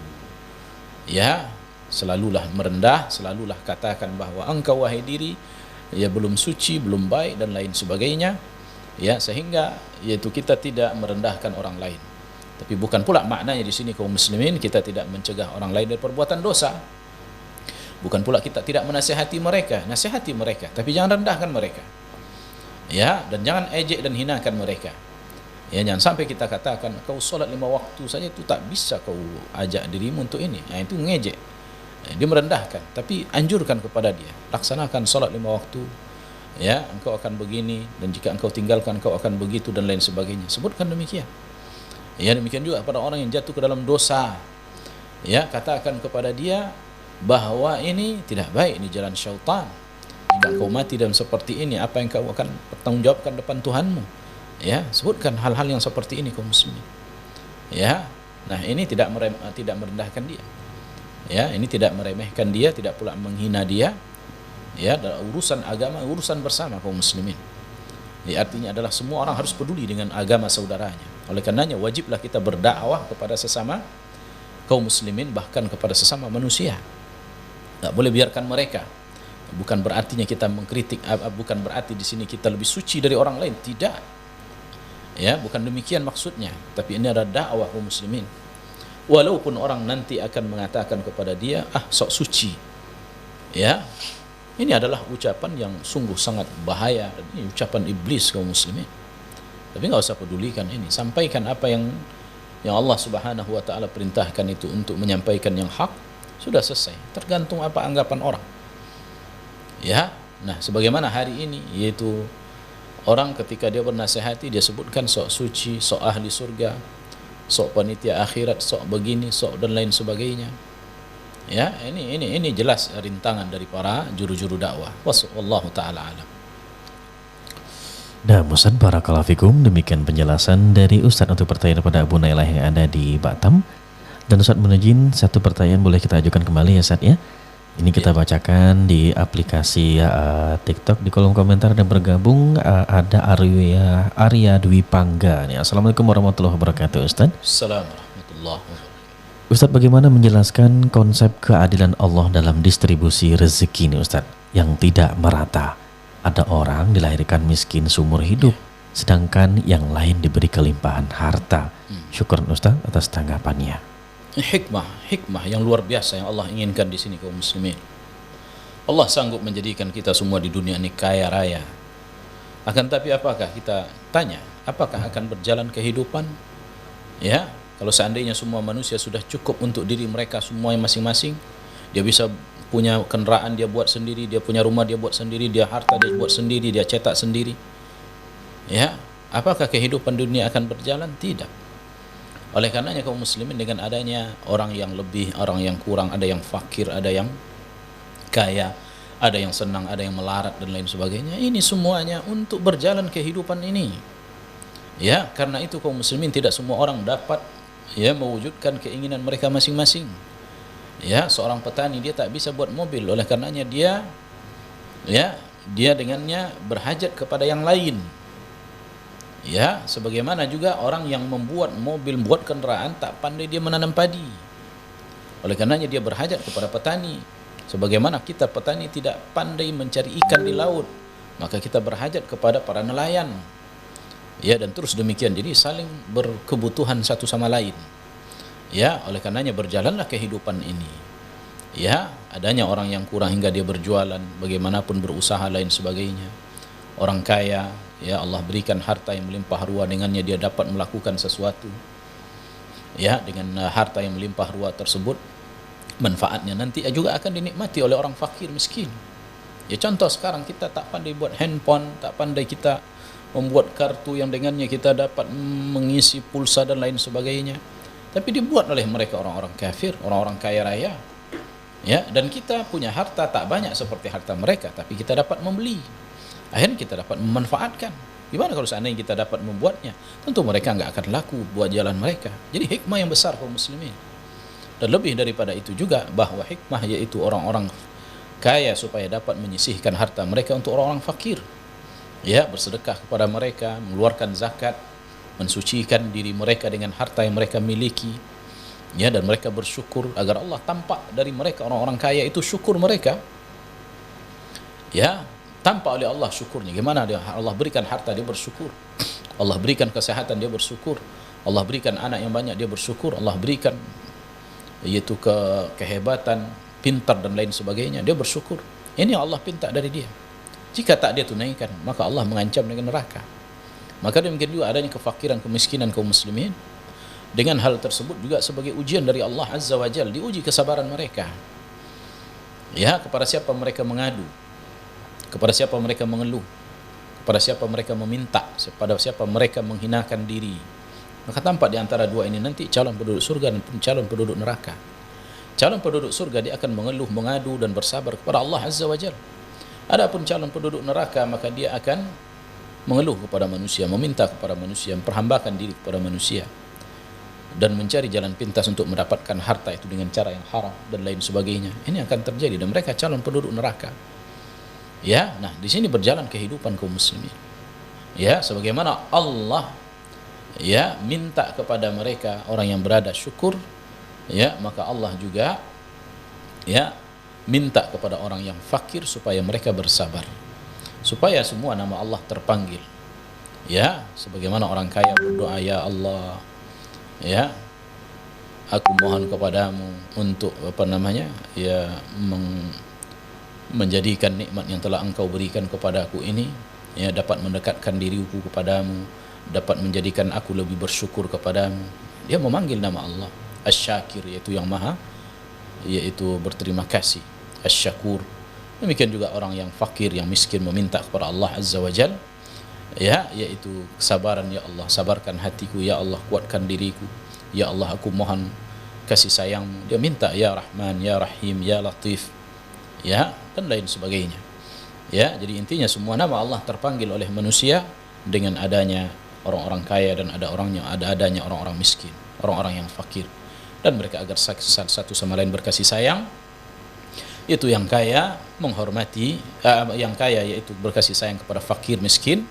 Ya, selalulah merendah, selalulah katakan bahwa engkau wahai diri, ya, belum suci, belum baik dan lain sebagainya. Ya, sehingga yaitu kita tidak merendahkan orang lain. Tapi bukan pula maknanya di sini kaum muslimin kita tidak mencegah orang lain dari perbuatan dosa. Bukan pula kita tidak menasihati mereka, nasihati mereka, tapi jangan rendahkan mereka. Ya, dan jangan ejek dan hinakan mereka. Ya, jangan sampai kita katakan kau solat 5 waktu saja itu tak bisa kau ajak dirimu untuk ini. Nah, itu ngejek. Dia merendahkan, tapi anjurkan kepada dia, laksanakan solat 5 waktu. Ya, engkau akan begini, dan jika engkau tinggalkan engkau akan begitu dan lain sebagainya. Sebutkan demikian. Ya, demikian juga pada orang yang jatuh ke dalam dosa. Ya, katakan kepada dia bahwa ini tidak baik, ini jalan syaitan. Jika engkau mati dalam seperti ini, apa yang kau akan bertanggungjawabkan depan Tuhanmu? Ya, sebutkan hal-hal yang seperti ini kaum muslimin. Ya, nah ini tidak merendahkan dia. Ya, ini tidak meremehkan dia, tidak pula menghina dia. Ya, dalam urusan agama, urusan bersama kaum muslimin. Ya, artinya adalah semua orang harus peduli dengan agama saudaranya. Oleh karenanya wajiblah kita berdakwah kepada sesama kaum muslimin, bahkan kepada sesama manusia. Tak boleh biarkan mereka. Bukan berartinya kita mengkritik, bukan berarti di sini kita lebih suci dari orang lain, tidak. Ya, bukan demikian maksudnya. Tapi ini adalah dakwah kaum muslimin. Walaupun orang nanti akan mengatakan kepada dia, sok suci. Ya, ini adalah ucapan yang sungguh sangat bahaya. Ini ucapan iblis kaum muslimin. Tapi nggak usah pedulikan ini. Sampaikan apa yang Allah Subhanahu wa taala perintahkan itu untuk menyampaikan yang hak, sudah selesai. Tergantung apa anggapan orang. Ya. Nah, sebagaimana hari ini, yaitu orang ketika dia bernasihati dia sebutkan sok suci, sok ahli surga, sok panitia akhirat, sok begini, sok dan lain sebagainya. Ya, ini jelas rintangan dari para juru-juru dakwah. Wallahu taala alam. Nah, Ustaz, barakallahu fikum, demikian penjelasan dari Ustaz untuk pertanyaan kepada Abu Nailah yang ada di Batam. Dan Ustaz menujin satu pertanyaan boleh kita ajukan kembali ya Ustaz ya. Ini kita bacakan di aplikasi TikTok. Di kolom komentar ada bergabung ada Arya Dwi Pangga. Assalamualaikum warahmatullahi wabarakatuh Ustaz. Assalamualaikum warahmatullahi wabarakatuh. Ustaz, bagaimana menjelaskan konsep keadilan Allah dalam distribusi rezeki ini Ustaz, yang tidak merata? Ada orang dilahirkan miskin seumur hidup, sedangkan yang lain diberi kelimpahan harta. Syukur Ustaz atas tanggapannya. Hikmah yang luar biasa yang Allah inginkan di sini kaum muslimin. Allah sanggup menjadikan kita semua di dunia ini kaya raya. Akan tapi apakah kita tanya, apakah akan berjalan kehidupan? Ya, kalau seandainya semua manusia sudah cukup untuk diri mereka semuanya masing-masing, dia bisa punya kendaraan dia buat sendiri, dia punya rumah dia buat sendiri, dia harta dia buat sendiri, dia cetak sendiri. Ya, apakah kehidupan dunia akan berjalan? Tidak. Oleh karenanya kaum muslimin dengan adanya orang yang lebih, orang yang kurang, ada yang fakir, ada yang kaya, ada yang senang, ada yang melarat dan lain sebagainya, ini semuanya untuk berjalan kehidupan ini. Ya, karena itu kaum muslimin tidak semua orang dapat mewujudkan keinginan mereka masing-masing. Ya, seorang petani dia tak bisa buat mobil, oleh karenanya dia dengannya berhajat kepada yang lain. Ya, sebagaimana juga orang yang membuat mobil, membuat kendaraan tak pandai dia menanam padi. Oleh karenanya dia berhajat kepada petani. Sebagaimana kita petani tidak pandai mencari ikan di laut, maka kita berhajat kepada para nelayan. Ya, dan terus demikian, jadi saling berkebutuhan satu sama lain. Ya, oleh karenanya berjalanlah kehidupan ini. Ya, adanya orang yang kurang hingga dia berjualan, bagaimanapun berusaha lain sebagainya. Orang kaya, ya Allah berikan harta yang melimpah ruah, dengannya dia dapat melakukan sesuatu. Ya, dengan harta yang melimpah ruah tersebut, manfaatnya nanti juga akan dinikmati oleh orang fakir miskin. Ya, contoh sekarang kita tak pandai buat handphone, tak pandai kita membuat kartu yang dengannya kita dapat mengisi pulsa dan lain sebagainya, tapi dibuat oleh mereka orang-orang kafir, orang-orang kaya raya. Ya, dan kita punya harta tak banyak seperti harta mereka, tapi kita dapat membeli, akhirnya kita dapat memanfaatkan. Gimana kalau seandainya kita dapat membuatnya? Tentu mereka nggak akan laku buat jalan mereka. Jadi hikmah yang besar kaum muslimin. Dan lebih daripada itu juga, bahwa hikmah yaitu orang-orang kaya supaya dapat menyisihkan harta mereka untuk orang-orang fakir. Ya, bersedekah kepada mereka, mengeluarkan zakat, mensucikan diri mereka dengan harta yang mereka miliki. Ya, dan mereka bersyukur agar Allah tampak dari mereka, orang-orang kaya itu syukur mereka. Ya, tampak oleh Allah syukurnya. Gimana dia, Allah berikan harta dia bersyukur, Allah berikan kesehatan dia bersyukur, Allah berikan anak yang banyak dia bersyukur, Allah berikan yaitu kehebatan, pintar dan lain sebagainya, dia bersyukur. Ini yang Allah pinta dari dia. Jika tak dia tunaikan, maka Allah mengancam dengan neraka. Maka demikian juga adanya kefakiran, kemiskinan kaum muslimin. Dengan hal tersebut juga sebagai ujian dari Allah Azza wa Jalla, diuji kesabaran mereka. Ya, kepada siapa mereka mengadu, kepada siapa mereka mengeluh, kepada siapa mereka meminta, kepada siapa mereka menghinakan diri. Maka tampak di antara dua ini nanti calon penduduk surga dan calon penduduk neraka. Calon penduduk surga dia akan mengeluh, mengadu dan bersabar kepada Allah Azza wa Jalla. Adapun calon penduduk neraka, maka dia akan mengeluh kepada manusia, meminta kepada manusia, memperhambakan diri kepada manusia, dan mencari jalan pintas untuk mendapatkan harta itu dengan cara yang haram dan lain sebagainya. Ini akan terjadi, dan mereka calon penduduk neraka. Ya, nah di sini berjalan kehidupan kaum muslimin. Ya, sebagaimana Allah ya minta kepada mereka orang yang berada syukur, ya, maka Allah juga ya minta kepada orang yang fakir supaya mereka bersabar. Supaya semua nama Allah terpanggil. Ya, sebagaimana orang kaya berdoa, ya Allah, ya, aku mohon kepadamu untuk ya menjadikan nikmat yang telah engkau berikan kepadaku ini ya dapat mendekatkan diriku kepadamu, dapat menjadikan aku lebih bersyukur kepadamu. Dia memanggil nama Allah Asy-Syakir, yaitu yang maha, yaitu berterima kasih, Asy-Syakur. Demikian juga orang yang fakir, yang miskin meminta kepada Allah Azza wa Jal, ya, yaitu kesabaran. Ya Allah, sabarkan hatiku, ya Allah, kuatkan diriku, ya Allah, aku mohon kasih sayangmu. Dia minta ya Rahman, ya Rahim, ya Latif, ya, dan lain sebagainya. Ya, jadi intinya semua nama Allah terpanggil oleh manusia dengan adanya orang-orang kaya dan adanya orang-orang miskin, orang-orang yang fakir, dan mereka agar satu sama lain berkasih sayang. Itu yang kaya menghormati yang kaya, yaitu berkasih sayang kepada fakir miskin,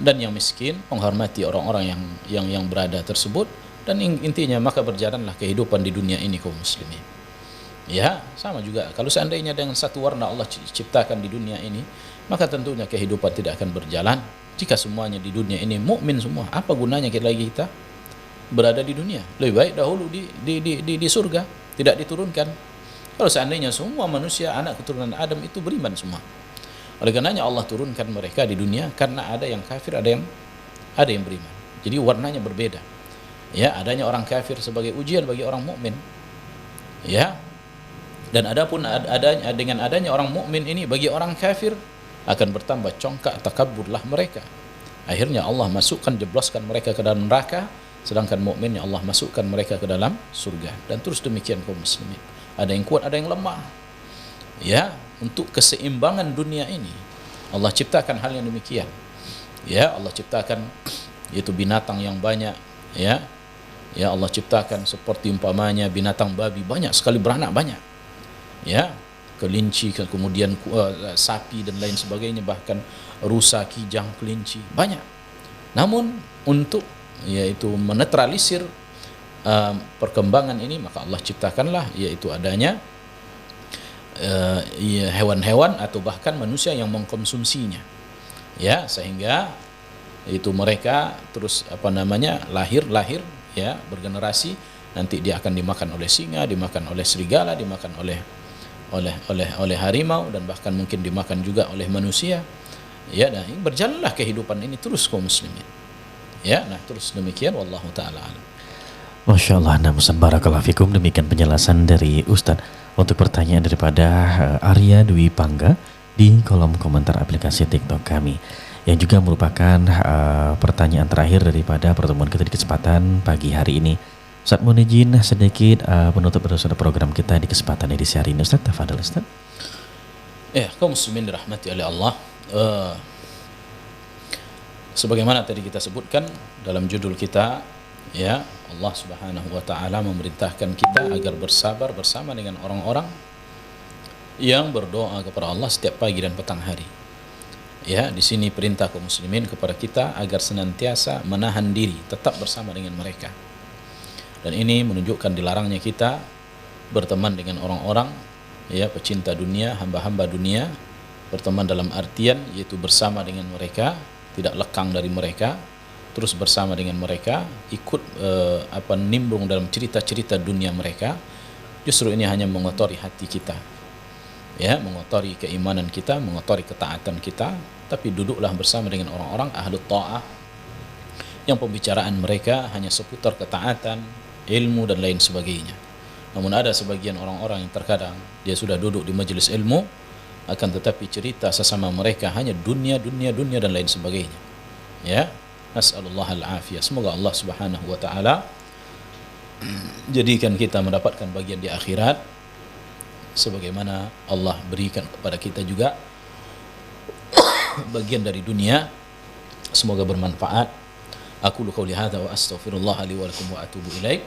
dan yang miskin menghormati orang-orang yang berada tersebut. Dan intinya maka berjalanlah kehidupan di dunia ini kaum muslimin. Ya, sama juga kalau seandainya dengan satu warna Allah ciptakan di dunia ini, maka tentunya kehidupan tidak akan berjalan. Jika semuanya di dunia ini mukmin semua, apa gunanya kita berada di dunia? Lebih baik dahulu di surga, tidak diturunkan. Kalau seandainya semua manusia anak keturunan Adam itu beriman semua, oleh karenanya Allah turunkan mereka di dunia karena ada yang kafir, ada yang beriman. Jadi warnanya berbeda. Ya, adanya orang kafir sebagai ujian bagi orang mukmin. Ya, dan dengan adanya orang mukmin ini bagi orang kafir akan bertambah congkak, takabburlah mereka. Akhirnya Allah jebloskan mereka ke dalam neraka, sedangkan mukminnya Allah masukkan mereka ke dalam surga. Dan terus demikian kaum muslimin. Ada yang kuat, ada yang lemah. Ya, untuk keseimbangan dunia ini Allah ciptakan hal yang demikian. Ya, Allah ciptakan yaitu binatang yang banyak, ya. Ya, Allah ciptakan seperti umpamanya binatang babi, banyak sekali beranak, banyak. Ya, kelinci, kemudian sapi dan lain sebagainya, bahkan rusa, kijang, kelinci, banyak. Namun untuk yaitu menetralisir perkembangan ini, maka Allah ciptakanlah yaitu adanya hewan-hewan atau bahkan manusia yang mengkonsumsinya. Ya, sehingga itu mereka terus lahir ya, bergenerasi, nanti dia akan dimakan oleh singa, dimakan oleh serigala, dimakan oleh harimau, dan bahkan mungkin dimakan juga oleh manusia. Ya, dan berjalanlah kehidupan ini terus kaum muslimin. Ya, nah terus demikian, wallahu taala alam. Masya Allah, barakallahu fikum. Demikian penjelasan dari Ustadz. Untuk pertanyaan daripada Arya Dwi Pangga di kolom komentar aplikasi TikTok kami, yang juga merupakan pertanyaan terakhir daripada pertemuan kita di kesempatan pagi hari ini. Ustadz, mohon izin sedikit penutup program kita di kesempatan edisi hari ini. Ustadz, tafadhal Ustadz. Ya, kaum muslimin dirahmati oleh Allah. Sebagaimana tadi kita sebutkan dalam judul kita, ya, Allah Subhanahu wa taala memerintahkan kita agar bersabar bersama dengan orang-orang yang berdoa kepada Allah setiap pagi dan petang hari. Ya, di sini perintah kaum muslimin kepada kita agar senantiasa menahan diri, tetap bersama dengan mereka. Dan ini menunjukkan dilarangnya kita berteman dengan orang-orang ya pecinta dunia, hamba-hamba dunia, berteman dalam artian yaitu bersama dengan mereka, tidak lekang dari mereka, terus bersama dengan mereka, ikut nimbrung dalam cerita-cerita dunia mereka. Justru ini hanya mengotori hati kita, ya, mengotori keimanan kita, mengotori ketaatan kita. Tapi duduklah bersama dengan orang-orang ahlu ta'ah yang pembicaraan mereka hanya seputar ketaatan, ilmu, dan lain sebagainya. Namun ada sebagian orang-orang yang terkadang dia sudah duduk di majelis ilmu, akan tetapi cerita sesama mereka hanya dunia dan lain sebagainya. Ya, nas'alullah al-afiyah. Semoga Allah Subhanahu wa taala jadikan kita mendapatkan bagian di akhirat sebagaimana Allah berikan kepada kita juga bagian dari dunia. Semoga bermanfaat. Aqulu qouli hadza wa astaghfirullah li wa lakum wa atubu ilaih.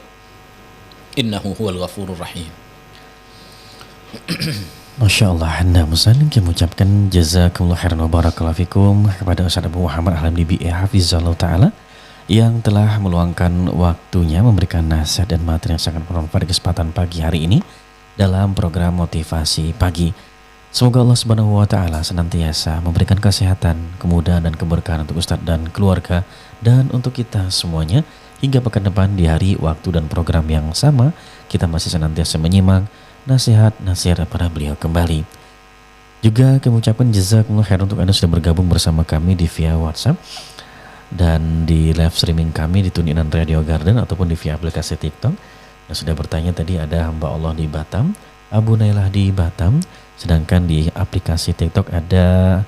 Innahu huwal ghafurur rahim. Masya Allah, Anda Muslim kami ucapkan jazakumullah khairan wa barakallahu fikum kepada Ustaz Abu Muhammad Al-Hamdi BA Hafizallahu Ta'ala yang telah meluangkan waktunya memberikan nasihat dan materi yang sangat bermanfaat di kesempatan pagi hari ini dalam program motivasi pagi. Semoga Allah Subhanahu wa Ta'ala senantiasa memberikan kesehatan, kemudahan dan keberkahan untuk Ustadz dan keluarga dan untuk kita semuanya hingga pekan depan di hari, waktu dan program yang sama kita masih senantiasa menyimak nasihat-nasihat para beliau kembali. Juga kami ucapkan jazakumullah khairan untuk Anda sudah bergabung bersama kami di via WhatsApp dan di live streaming kami di TuneIn Radio Garden ataupun di via aplikasi TikTok. Yang sudah bertanya tadi ada hamba Allah di Batam, Abu Nailah di Batam, sedangkan di aplikasi TikTok ada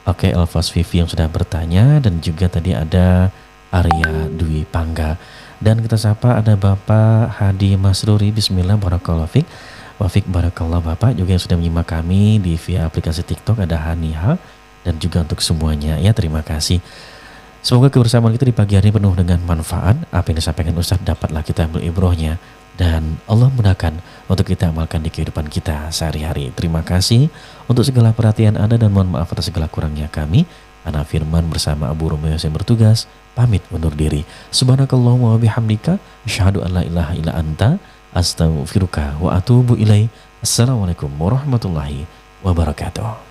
Elvas Vivi yang sudah bertanya dan juga tadi ada Arya Dwi Pangga. Dan kita sapa ada Bapak Hadi Masruri, bismillah barakallahu fiik. Wafik barakallah Bapak juga yang sudah menyimak kami di via aplikasi TikTok, ada Haniha dan juga untuk semuanya ya, terima kasih. Semoga kebersamaan kita di pagi hari penuh dengan manfaat. Apa yang disampaikan Ustaz dapatlah kita ambil ibrohnya dan Allah mudahkan untuk kita amalkan di kehidupan kita sehari-hari. Terima kasih untuk segala perhatian Anda dan mohon maaf atas segala kurangnya kami. Ana Firman bersama Abu Romeo yang bertugas pamit undur diri. Subhanakallahumma wa bihamdika asyhadu an la ilaha illa anta astaghfiruka wa atubu ilaik. Assalamualaikum warahmatullahi wabarakatuh.